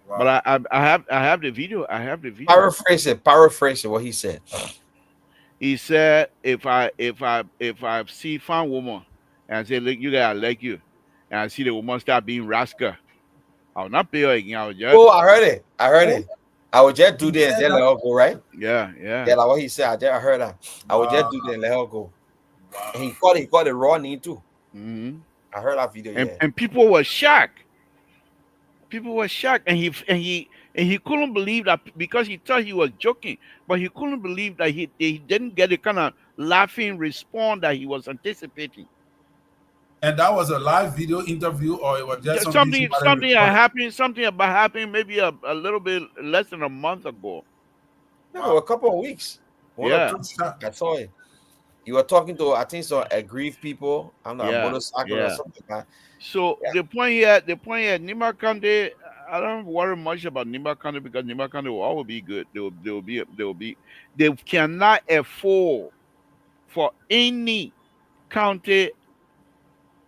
[SPEAKER 2] But I have the video. I have the video.
[SPEAKER 5] Paraphrase it what he said.
[SPEAKER 2] He said, if I see fine woman and I say, look, you guys, I like you, and I see the woman start being rascal, I'll not pay her again. I'll just
[SPEAKER 5] Oh, I heard it.
[SPEAKER 4] Oh,
[SPEAKER 5] I would just do
[SPEAKER 4] he
[SPEAKER 5] that and
[SPEAKER 4] said
[SPEAKER 5] then let
[SPEAKER 4] that.
[SPEAKER 5] her go, right?
[SPEAKER 2] yeah.
[SPEAKER 5] Yeah, like what he said. I heard that. I would just
[SPEAKER 4] Wow.
[SPEAKER 5] do that and let her go. And
[SPEAKER 4] Wow.
[SPEAKER 5] he caught it raw name too.
[SPEAKER 2] hmm
[SPEAKER 5] I heard that video,
[SPEAKER 2] and
[SPEAKER 5] yeah.
[SPEAKER 2] and people were shocked. People were shocked, and he couldn't believe that because he thought he was joking, but he couldn't believe that he didn't get the kind of laughing response that he was anticipating.
[SPEAKER 4] And that was a live video interview, or it was just something
[SPEAKER 2] Something
[SPEAKER 4] somebody
[SPEAKER 2] something had
[SPEAKER 4] recorded?
[SPEAKER 2] happened. Something about happened maybe a little bit less than a month ago.
[SPEAKER 5] No, a
[SPEAKER 4] Wow.
[SPEAKER 5] couple of weeks. One or
[SPEAKER 2] Yeah,
[SPEAKER 5] two.
[SPEAKER 4] Shock.
[SPEAKER 5] I saw it. You were talking to, I think, so aggrieved people. I'm not a
[SPEAKER 2] yeah,
[SPEAKER 5] motorcycle or
[SPEAKER 2] yeah.
[SPEAKER 5] something like that.
[SPEAKER 2] So
[SPEAKER 5] Yeah.
[SPEAKER 2] the point here, Nima Kande, I don't worry much about Nima Kande because Nima Kande will always be good. They cannot afford for any county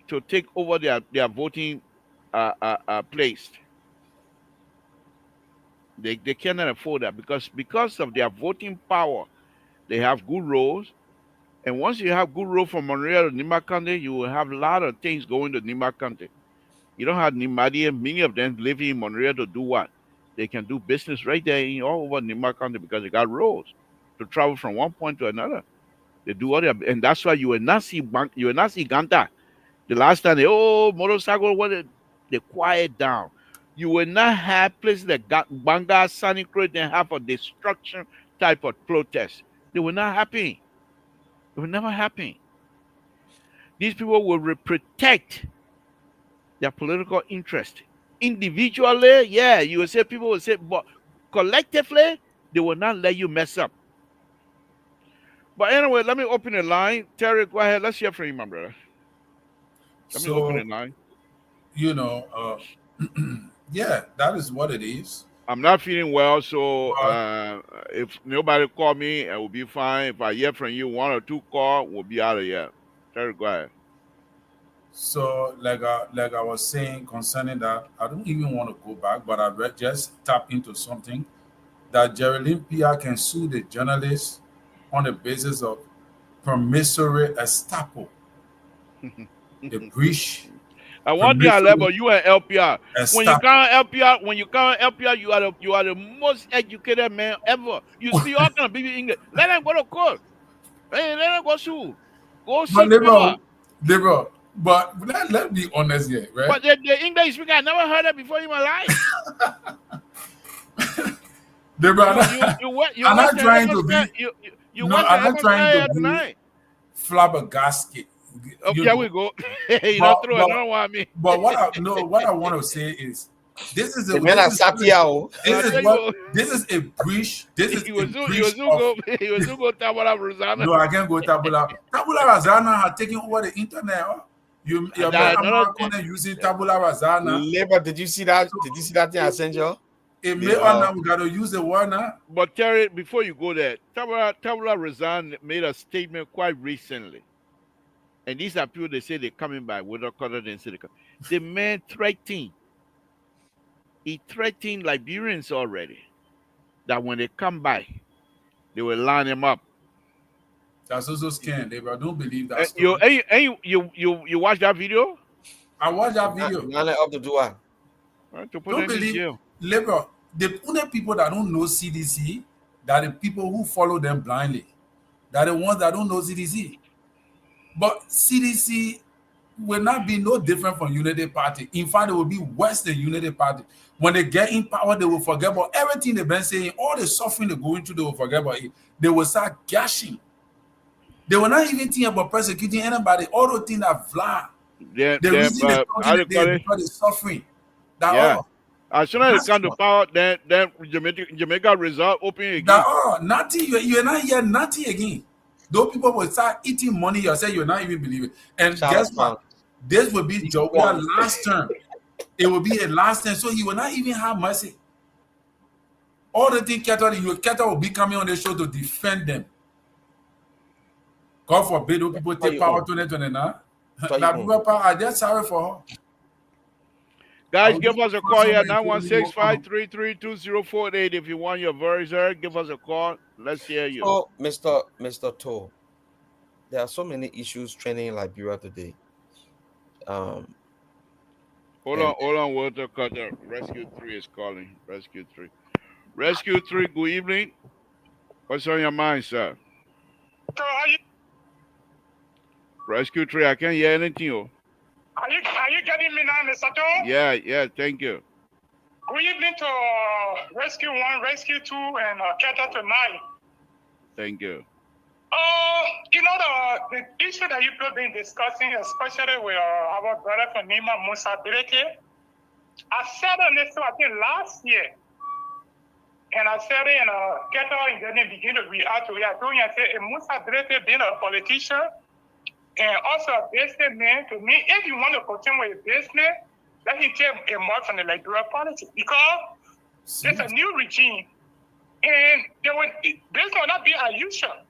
[SPEAKER 2] to take over their voting place. They cannot afford that because of their voting power. They have good roads, and once you have good road from Monreal to Nima Kande, you will have a lot of things going to Nima Kande. You don't have Nimadi, many of them living in Monreal to do what? They can do business right there all over Nima County because they got roads to travel from one point to another. They do all that, and that's why you will not see Ganta. The last time motorcycle, they quiet down. You will not have places that got Banga, Sunny Creek, and have a destruction type of protest. They will not happen. It will never happen. These people will protect their political interest. Individually, yeah, you will say people will say, but collectively, they will not let you mess up. But anyway, let me open the line. Terry, go ahead. Let's hear from you, my brother. Let me open the
[SPEAKER 4] So,
[SPEAKER 2] line.
[SPEAKER 4] you know, yeah, that is what it is.
[SPEAKER 2] I'm not feeling well, so
[SPEAKER 4] But
[SPEAKER 2] if nobody call me, it will be fine. If I hear from you, one or two call, we'll be out of here. Terry, go ahead.
[SPEAKER 4] so, like I was saying concerning that, I don't even want to go back, but I just tap into something that Geraldine Pia can sue the journalist on the basis of permisory estoppel, the breach
[SPEAKER 2] I want the level you and LPR. When you
[SPEAKER 4] Stop.
[SPEAKER 2] come LPR, you are the most educated man ever. You speak all kind of BB English. Let them go to court. Hey, let them go sue. Go
[SPEAKER 4] But
[SPEAKER 2] seek favor.
[SPEAKER 4] liberal. But let me be honest here, right?
[SPEAKER 2] But the English speaker, I never heard that before in my life.
[SPEAKER 4] Liberal, I'm not trying to be. No, I'm not trying to be
[SPEAKER 2] tonight.
[SPEAKER 4] flabbergasted.
[SPEAKER 2] Okay, we go. You don't throw it. Don't want me.
[SPEAKER 4] But what I want to say is, this is a breach. This is
[SPEAKER 2] He
[SPEAKER 4] a
[SPEAKER 2] was
[SPEAKER 4] breach
[SPEAKER 2] go Tabula Rosanna.
[SPEAKER 4] No, I can't go Tabula. Tabula Razana had taken over the internet. You're using Tabula Razana.
[SPEAKER 5] Labor, did you see that? Did you see that thing I sent you?
[SPEAKER 4] We got to use the one now.
[SPEAKER 2] But Terry, before you go there, Tabula Razan made a statement quite recently. And these are people they say they're coming by with a color than silicon. The man threatened. He threatened Liberians already that when they come by, they will line them up.
[SPEAKER 4] That's also scam. They don't believe that.
[SPEAKER 2] You watch that video?
[SPEAKER 4] I watched that video.
[SPEAKER 5] Line up to do what?
[SPEAKER 2] To put them in jail.
[SPEAKER 4] Labor, the only people that don't know CDC, that the people who follow them blindly. That the ones that don't know CDC. But CDC will not be no different from Unity Party. In fact, it will be worse than Unity Party. When they get in power, they will forget about everything they've been saying, all the suffering they're going through, they will forget about it. They will start gashing. They will not even think about persecuting anybody. All those things that fly. The reason they're talking today because they're suffering.
[SPEAKER 2] As soon as they come to power, then Jamaica result open again.
[SPEAKER 4] Nothing. You're not here, nothing again. Those people will start eating money. You say you're not even believing. And guess what? This will be Joe's last term. It will be a last term, so he will not even have mercy. All the things Keta will be coming on the show to defend them. God forbid those people take power 2029. I just sorry for her.
[SPEAKER 2] Guys, give us a call here, 916-533-2048. If you want your voice heard, give us a call. Let's hear you.
[SPEAKER 5] Oh, Mr. Toe, there are so many issues trending in Liberia today.
[SPEAKER 2] Hold on, Walter Cutter. Rescue 3 is calling. Rescue 3. Rescue 3, good evening. What's on your mind, sir? Rescue 3, I can't hear anything.
[SPEAKER 6] Are you getting me now, Mr. Toe?
[SPEAKER 2] Yeah, thank you.
[SPEAKER 6] Good evening to Rescue 1, Rescue 2, and Keta tonight.
[SPEAKER 2] Thank you.
[SPEAKER 6] The issue that you've been discussing, especially with our brother from Nima Musa Bireke, I said on this, I think last year, and I said it, and Keta and then begin to react to it. I told you, I said, Musa Bireke being a politician, and also a businessman, to me, if you want to continue with business, let him take a mark from the Liberia politics, because there's a new regime, and this will not be unusual.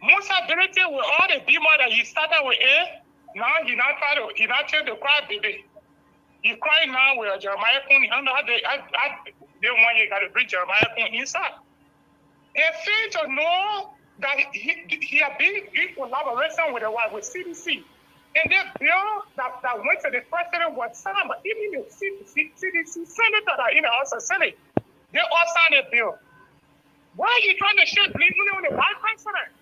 [SPEAKER 6] Musa Bireke with all the demons that he started with, now he not trying to cry, baby. He crying now with Jeremiah Kun. I know how they want you got to bring Jeremiah Kun inside. And fail to know that he had been in collaboration with CDC. And that bill that went to the president was signed, but even the CDC senator that in the House of Senate, they all signed a bill. Why are you trying to share blame on the vice president?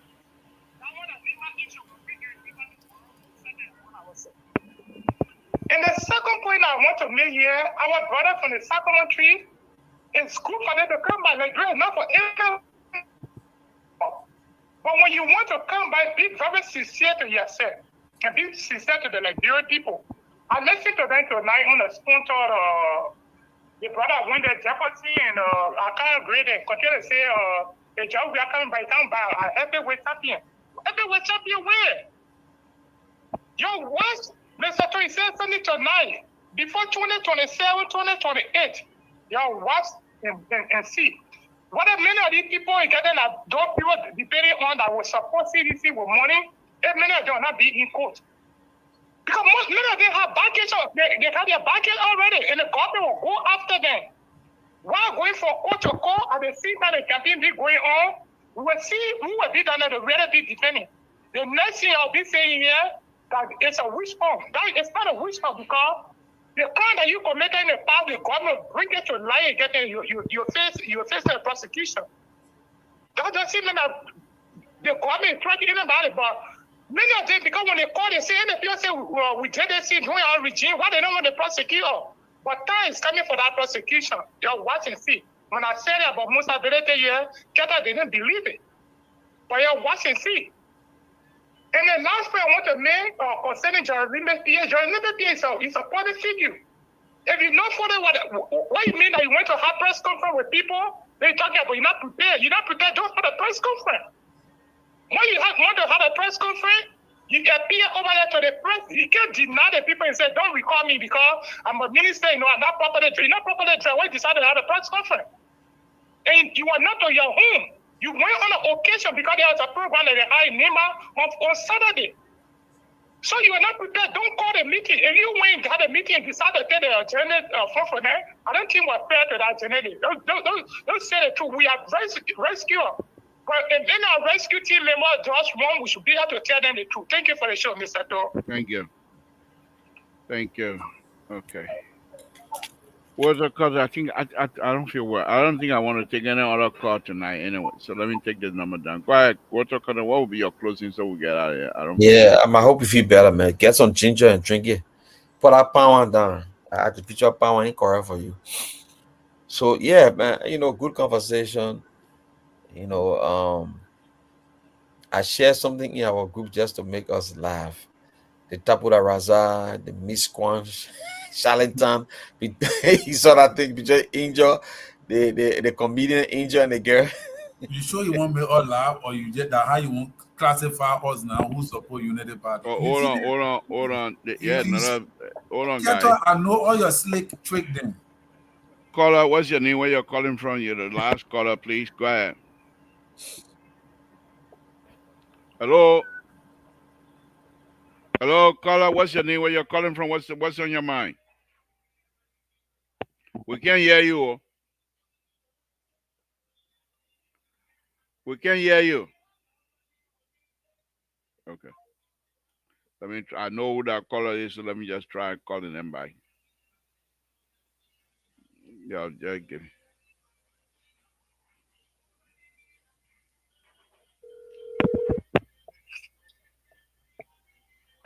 [SPEAKER 6] And the second point I want to make here, our brother from the Sacrament tree, it's good for them to come by Nigeria, not for anything. But when you want to come by, be very sincere to yourself and be sincere to the Liberian people. I listened to them tonight on the sponsor, the brother went to Jeopardy, and I can't agree and continue to say, the job we are coming by town by heavyweight champion. Heavyweight champion where? Yo, what? Mr. Tony said something tonight. Before 2027, 2028, y'all watch and see. What a many of these people are getting that those people depending on that will support CDC with money, and many of them will not be in court. Because many of them have baggage, they have their baggage already, and the government will go after them. While going from court to court, at the same time the campaign be going on, we will see who will be done to really be defending. The next thing I'll be saying here, that it's a witch hunt. That it's not a witch hunt because the crime that you commit in the past, the government bring it to light and get you face a prosecution. That doesn't mean that the government is trying anybody, but many of them, because when they call, they say, and people say, well, we did this in our regime, why they don't want to prosecute us? But time is coming for that prosecution. You're watching, see. When I said about Musa Berete here, Keta didn't believe it. But you're watching, see. And the last point I want to make concerning Jeremy Pierre is a public figure. If you know further what you mean that you went to have press conference with people, they're talking about you're not prepared. You're not prepared just for the press conference. When you want to have a press conference, you can appear over there to the press. You can't deny the people and say, don't recall me because I'm a minister, I'm not properly trained. You're not properly trained when you decided to have a press conference. And you are not on your home. You went on an occasion because there was a program that they had in Nima on Saturday. So you are not prepared. Don't call the meeting. If you went and had a meeting and decided to take the agenda for them, I don't think we're fair to that agenda. Don't say the truth. We are rescued. But if then our rescue team member does wrong, we should be able to tell them the truth. Thank you for the show, Mr. Doe.
[SPEAKER 2] Thank you. Thank you. Okay. What's the cause? I think I don't feel well. I don't think I want to take any other call tonight anyway. So let me take this number down. Go ahead. What's the cause? What will be your closing so we get out of here? I don't.
[SPEAKER 5] Yeah, I hope you feel better, man. Get some ginger and drink it. Put that power down. I had to put your power in correct for you. So yeah, man. Good conversation. I share something in our group just to make us laugh. The Tapura Raza, the Miss Quanch, Charlatan. He saw that thing between Angel, the comedian Angel and the girl.
[SPEAKER 4] You sure you want me all laugh, or you just that how you want classify us now? Who support United Party?
[SPEAKER 2] Oh, hold on. Yeah, hold on, guys.
[SPEAKER 4] I know all your slick trick then.
[SPEAKER 2] Caller, what's your name? Where you're calling from? You're the last caller, please. Go ahead. Hello, caller. What's your name? Where you're calling from? What's on your mind? We can't hear you. We can't hear you. Okay. I know who that caller is, so let me just try calling them back. Yeah, just give me.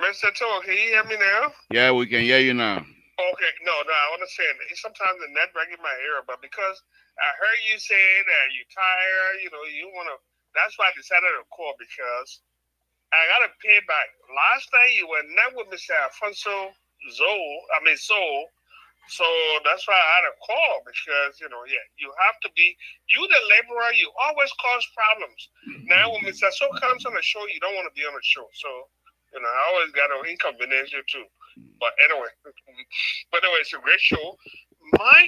[SPEAKER 7] Mr. Toll, can you hear me now?
[SPEAKER 2] Yeah, we can hear you now.
[SPEAKER 7] Okay, no, I understand. Sometimes the net breaking my ear, but because I heard you say that you're tired, you want to, that's why I decided to call because I got to pay back. Last night you were not with Mr. Alfonso Soul. So that's why I had to call because, you have to be, you the laborer, you always cause problems. Now when Mr. Soul comes on the show, you don't want to be on the show. So, I always got to inconvenience you too. But anyway, it's a great show. My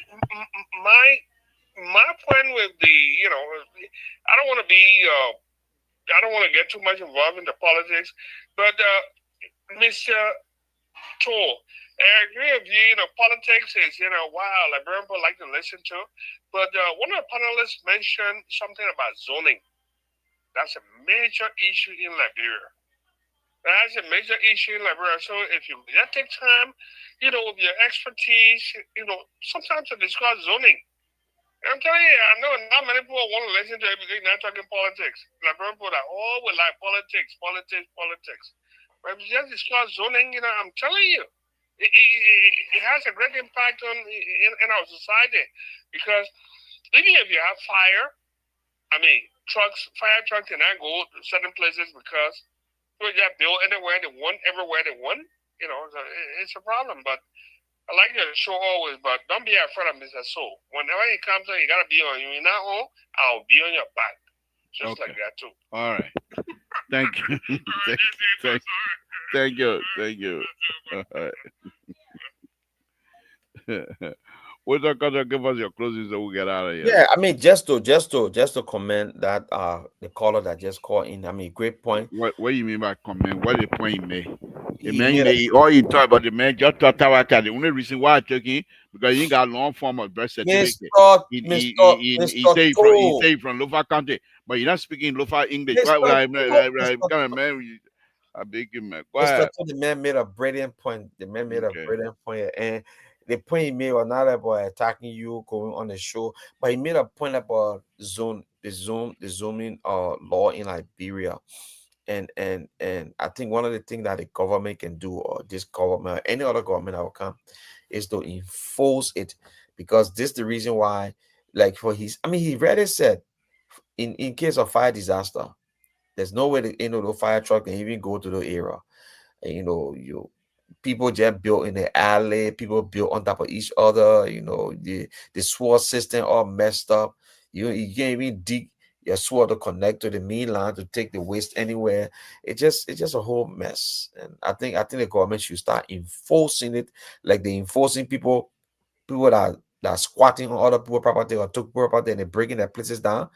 [SPEAKER 7] point with the, I don't want to be, I don't want to get too much involved in the politics, but Mr. Toll, I agree with you. Politics is, wow, Liberian people like to listen to. But one of the panelists mentioned something about zoning. That's a major issue in Liberia. That's a major issue in Liberia. So if you just take time, with your expertise, sometimes to discuss zoning. I'm telling you, I know not many people want to listen to it because you're not talking politics. Liberian people are all with like politics. But if you just discuss zoning, I'm telling you, it has a great impact on in our society because even if you have fire, fire trucks cannot go to certain places because people just build anywhere they want, everywhere they want. So it's a problem. But I like your show always, but don't be afraid of Mr. Soul. Whenever he comes on, you gotta be on. You're not home, I'll be on your back, just like that too.
[SPEAKER 2] All right. Thank you. Thank you. All right. What's that gonna give us your closing so we get out of here?
[SPEAKER 5] Yeah, just to comment that the caller that just called in. Great point.
[SPEAKER 2] What do you mean by comment? What the point you made? The man, all you talk about the man just talk about that. The only reason why I'm talking because he got long form of birth certificate. He say from Lofa County, but you're not speaking Lofa English. Right, man. I beg you, man. Go
[SPEAKER 5] Mr.
[SPEAKER 2] ahead.
[SPEAKER 5] Two, the man made a brilliant point. The man made a
[SPEAKER 2] Okay.
[SPEAKER 5] brilliant point, and the point he made was not about attacking you, going on the show, but he made a point about the zooming law in Liberia. And I think one of the things that the government can do, or this government, or any other government that will come, is to enforce it, because this is the reason why, like for his, I mean, he already said, in case of fire disaster, there's no way that the fire truck can even go to the area. And, you people just built in the alley, people built on top of each other, the SWOT system all messed up. You can't even dig your SWOT to connect to the main line to take the waste anywhere. It's just a whole mess. And I think the government should start enforcing it, like they enforcing people that are squatting on other people's property or took property and they're breaking their places down.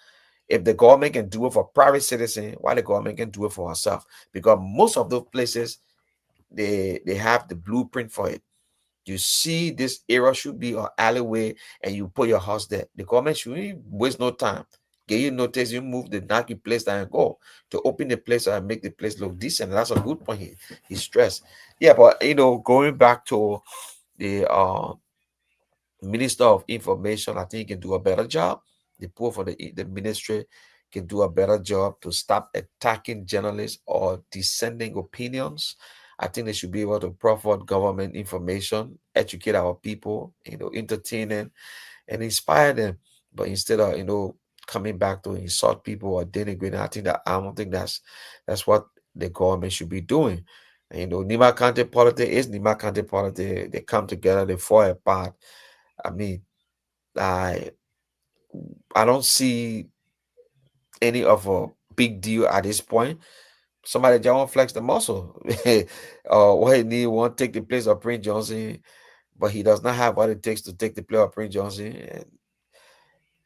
[SPEAKER 5] If the government can do it for private citizen, why the government can do it for herself? Because most of those places, they have the blueprint for it. You see, this area should be an alleyway, and you put your house there. The government shouldn't waste no time. Get you notice, you move the knock your place down and go to open the place and make the place look decent. That's a good point. He stressed. Yeah, but going back to the Minister of Information, I think he can do a better job. The poor for the ministry can do a better job to stop attacking journalists or dissenting opinions. I think they should be able to provide government information, educate our people, entertaining and inspire them. But instead of coming back to insult people or denigrating, I don't think that's what the government should be doing. And, Nima County politics is Nima County politics. They come together, they fall apart. I mean, I I don't see any of a big deal at this point. Somebody just want to flex the muscle. What he need want take the place of Prince Johnson, but he does not have what it takes to take the place of Prince Johnson. And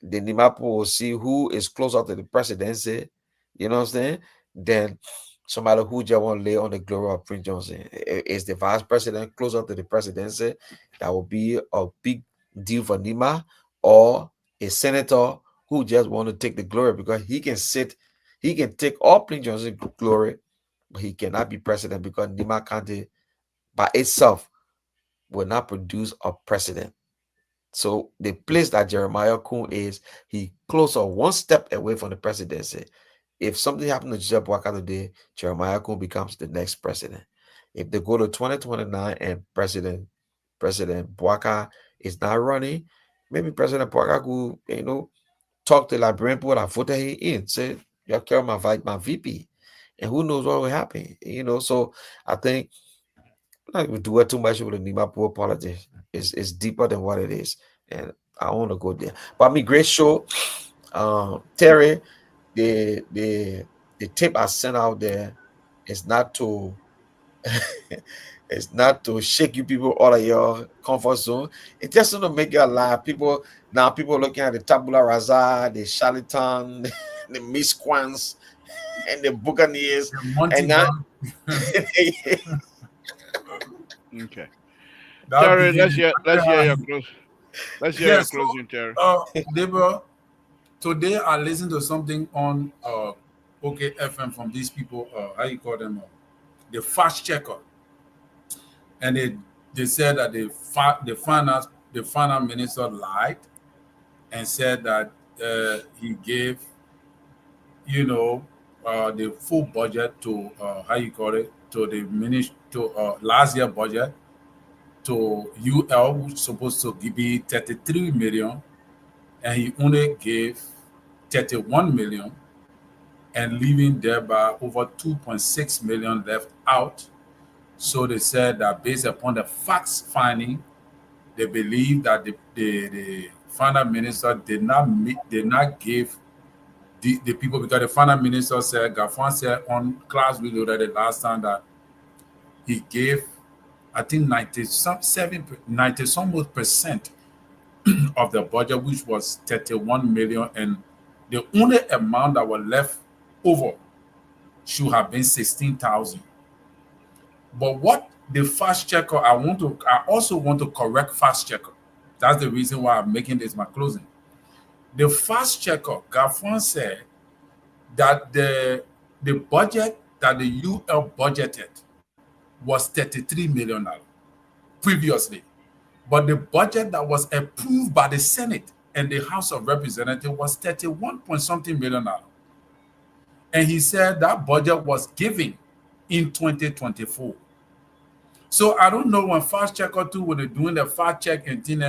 [SPEAKER 5] the Nimapo will see who is closer to the presidency, you know what I'm saying? Then somebody who just want to lay on the glory of Prince Johnson. Is the vice president closer to the presidency? That will be a big deal for Nima, or a senator who just want to take the glory because he can take all Prince Johnson's glory, but he cannot be president because Nima County by itself will not produce a president. So the place that Jeremiah Kuhn is, he closer one step away from the presidency. If something happened to Joseph Boakai today, Jeremiah Kuhn becomes the next president. If they go to 2029 and President Boakai is not running, maybe President Boakai could, talk to Liberian people that voted him in, say, you carry my VP. And who knows what will happen, So I think like we do it too much with the Nima poor politics. It's deeper than what it is. And I want to go there. But I mean, great show. Terry, the tip I sent out there is not to it's not to shake you people out of your comfort zone. It's just to make you alive. People looking at the tabula rasa, the charlatan, the misquants, and the buccaneers, and now
[SPEAKER 2] Okay.
[SPEAKER 4] That
[SPEAKER 2] Terry,
[SPEAKER 4] beginning.
[SPEAKER 2] let's hear your close. Let's hear your
[SPEAKER 4] Yes,
[SPEAKER 2] closing, Terry.
[SPEAKER 4] Deborah, today I listened to something on OK FM from these people, how you call them, the fast checker, and they said that the finance minister lied and said that he gave the full budget to how you call it, to the ministry, to last year budget to UL, which is supposed to be 33 million, and he only gave 31 million, and leaving thereby over 2.6 million left out. So they said that based upon the facts finding, they believe that the finance minister did not give the people, because the finance minister said, Gafan said on class video that the last time that he gave, I think 90 some percent of the budget, which was 31 million, and the only amount that was left over should have been 16,000. But what the fast checker, I also want to correct fast checker. That's the reason why I'm making this my closing. The fast checker, Gafan said that the budget that the UL budgeted was $33 million previously. But the budget that was approved by the Senate and the House of Representatives was 31 point something million dollars. And he said that budget was given in 2024. So I don't know when fast check or two when they're doing the fact check and thing,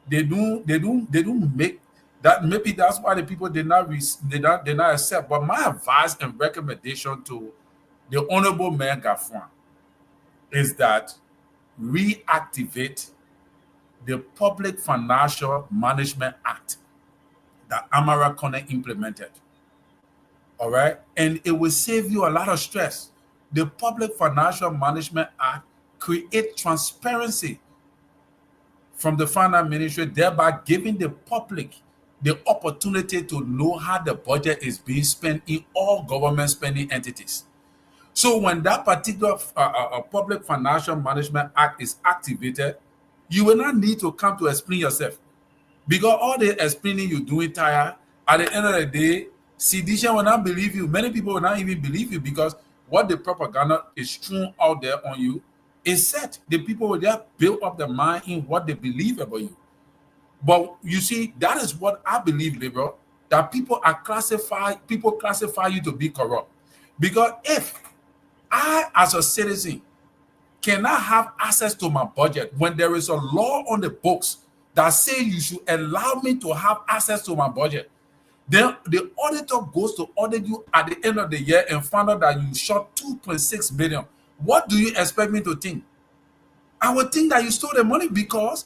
[SPEAKER 4] they don't make that. Maybe that's why the people did not accept. But my advice and recommendation to the honorable man Gaffron is that reactivate the Public Financial Management Act that Amara Kone implemented. All right. And it will save you a lot of stress. The Public Financial Management Act create transparency from the finance ministry, thereby giving the public the opportunity to know how the budget is being spent in all government spending entities. So when that particular Public Financial Management Act is activated, you will not need to come to explain yourself. Because all the explaining you're doing, Taya, at the end of the day, Sidisha will not believe you. Many people will not even believe you because what the propaganda is strewn out there on you is set. The people will just build up their mind in what they believe about you. But you see, that is what I believe, liberal, that people classify you to be corrupt. Because if I, as a citizen, cannot have access to my budget when there is a law on the books that say you should allow me to have access to my budget, then the auditor goes to audit you at the end of the year and find out that you shot 2.6 million. What do you expect me to think? I would think that you stole the money because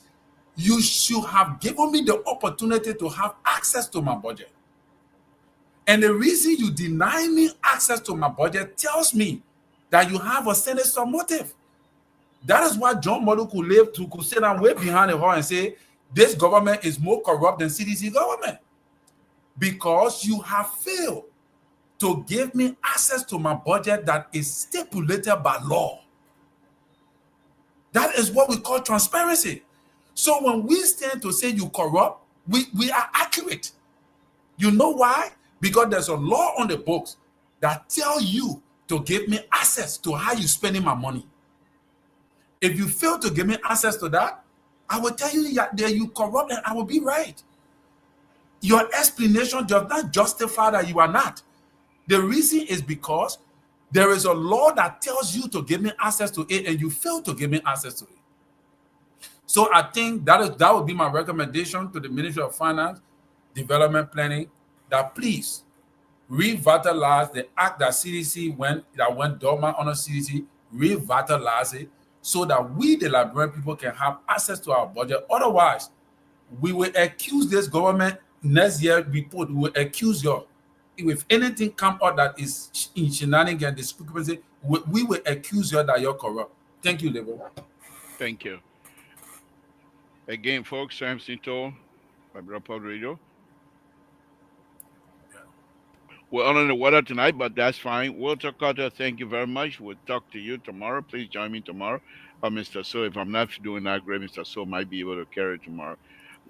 [SPEAKER 4] you should have given me the opportunity to have access to my budget. And the reason you deny me access to my budget tells me that you have a sinister motive. That is why John Model could sit down way behind the wall and say, this government is more corrupt than CDC government. Because you have failed to give me access to my budget that is stipulated by law. That is what we call transparency. So when we stand to say you corrupt, we are accurate. You know why? Because there's a law on the books that tell you to give me access to how you spending my money. If you fail to give me access to that, I will tell you that you corrupt and I will be right. Your explanation does not justify that you are not. The reason is because there is a law that tells you to give me access to it and you fail to give me access to it. So I think that would be my recommendation to the Ministry of Finance, Development Planning, that please revitalize the act that went dormant under CDC, revitalize it so that we, the Liberian people, can have access to our budget. Otherwise, we will accuse this government next year report. We will accuse you. If anything come out that is in shenanigans, discrepancy, we will accuse you that you're corrupt. Thank you, Lebo.
[SPEAKER 2] Thank you. Again, folks, Samson told by Brother Radio. We're under the weather tonight, but that's fine. Walter Carter, thank you very much. We'll talk to you tomorrow. Please join me tomorrow. Mr. So, if I'm not doing that great, Mr. So might be able to carry it tomorrow.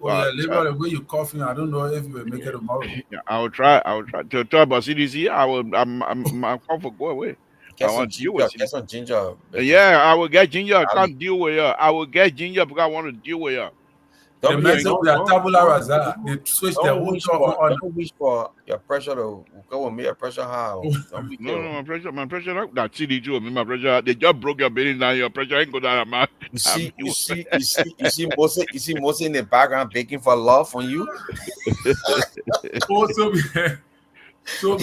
[SPEAKER 4] Oh yeah, Lebo, the way you coughing, I don't know if you will make it tomorrow.
[SPEAKER 2] Yeah, I will try. To talk about CDC. I'm comfortable. Go away.
[SPEAKER 5] Get
[SPEAKER 2] I
[SPEAKER 5] some
[SPEAKER 2] want to deal
[SPEAKER 5] ginger.
[SPEAKER 2] with
[SPEAKER 5] Get some ginger.
[SPEAKER 2] Yeah, I will get ginger. I
[SPEAKER 5] Ali.
[SPEAKER 2] can't deal with her. I will get ginger because I want to deal with her.
[SPEAKER 4] The
[SPEAKER 5] Don't,
[SPEAKER 4] message
[SPEAKER 5] don't,
[SPEAKER 4] with a
[SPEAKER 5] don't,
[SPEAKER 4] tabula
[SPEAKER 5] don't,
[SPEAKER 4] rasa, they switch the
[SPEAKER 5] don't
[SPEAKER 4] whole
[SPEAKER 5] wish
[SPEAKER 4] talk
[SPEAKER 5] for
[SPEAKER 4] on.
[SPEAKER 5] don't wish for your pressure to go with me. Your pressure high. Don't be
[SPEAKER 2] No,
[SPEAKER 5] careful.
[SPEAKER 2] my pressure, that CDG, my pressure. They just broke your belly now. Your pressure ain't go down, man.
[SPEAKER 5] You see Moses in the background begging for love from you.
[SPEAKER 4] Also, so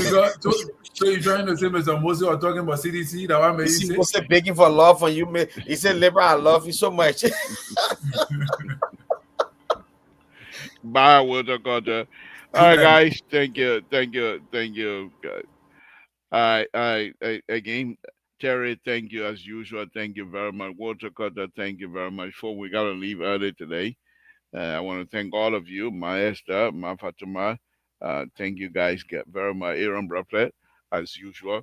[SPEAKER 4] you're trying to say Mr. Moses are talking about CDC? That one made
[SPEAKER 5] You
[SPEAKER 4] you
[SPEAKER 5] see
[SPEAKER 4] say?
[SPEAKER 5] Moses begging for love from you. Man. He said, "Liberal, I love you so much."
[SPEAKER 2] Bye, Walter Carter. All right, guys. Thank you. Guys. Again, Terry, thank you as usual. Thank you very much. Walter Carter, thank you very much. For we gotta leave early today. I want to thank all of you, my Esther, my Fatima. Thank you guys very much. Aaron Brafflet, as usual.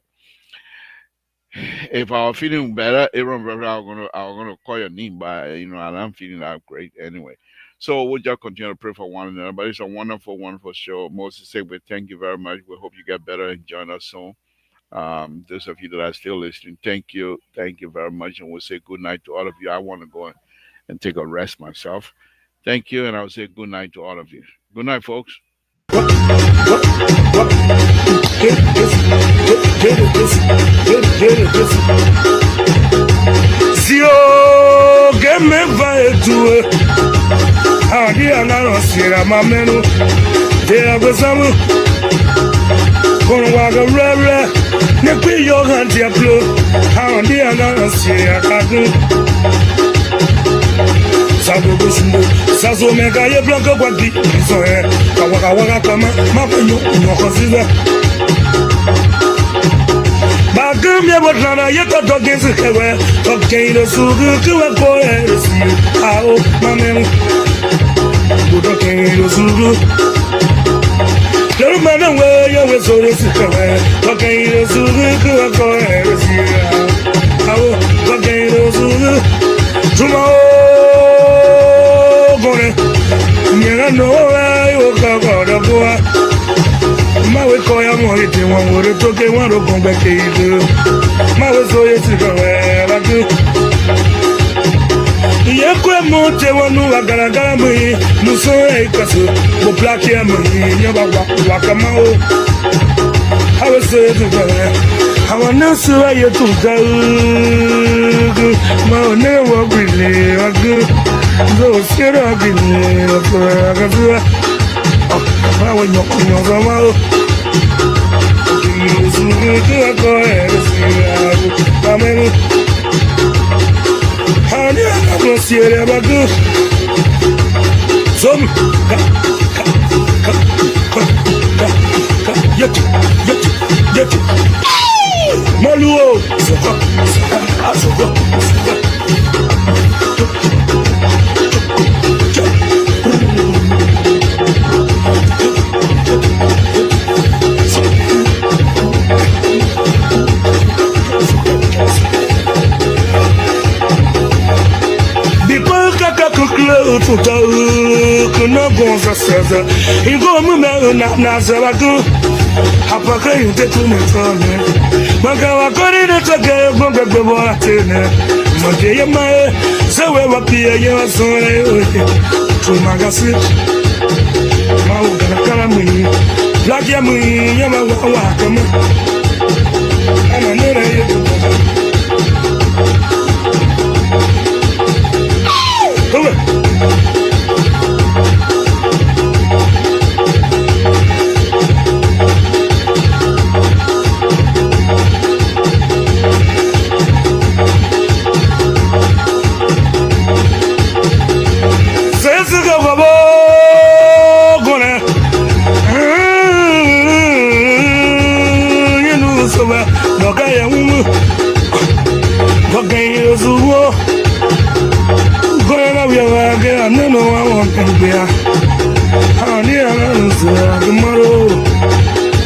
[SPEAKER 2] If I was feeling better, Aaron Brafflet, I'm gonna call your name, but and I'm feeling that great anyway. So we'll just continue to pray for one another. But it's a wonderful, wonderful show. Moses said, we thank you very much. We hope you get better and join us soon. Those of you that are still listening, thank you very much, and we'll say good night to all of you. I want to go and take a rest myself. Thank you, and I'll say good night to all of you. Good night, folks.
[SPEAKER 1] Si o game vai tu adi anaro sira mamenu de abesamu kono waga rere ne kwi yo hanti aplo adi anaro sira kadu Sabo gusundo sazo mega ye blanco kwa di so e kawaka kama mapanyo no consider Bagum ya botrana ye to dogin se kewe okay no sugu kuwa ko e si ao mamen budo ke no sugu Lero mana we ya we so se kewe okay no sugu kuwa ko e si ao okay no sugu Tomorrow Nyanga no I woka goda boa Mawe koya mohite wangore toke waro gombe keidu Mawe soye sikawe watu Yekwe mote wanu wagaragara mui Muso eikasu Boplaki ya mui Nyaba wakamao Hawe soye sikawe Hawa nasu wa yetuka Mawe newa gwili wagu Zo sira gini Akasura Mawe nyoko zamao Sugu kuwa koe Sira Amenu Hani anamo siere bagu Som Yetu Maluo Soko Tuta kuna gonza sasa Ingo mume na zabagu Hapa kayo tetu metone Maka wakori netoke Bonga gbebo atene Mage ya mae Sewe wapia ya wasore Tumagasi Mauga kala mui Black ya mui Yama wakama Ana nere yetu Come on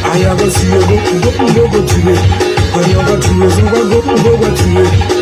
[SPEAKER 1] I have a see you go to it. When you got to it, go to it.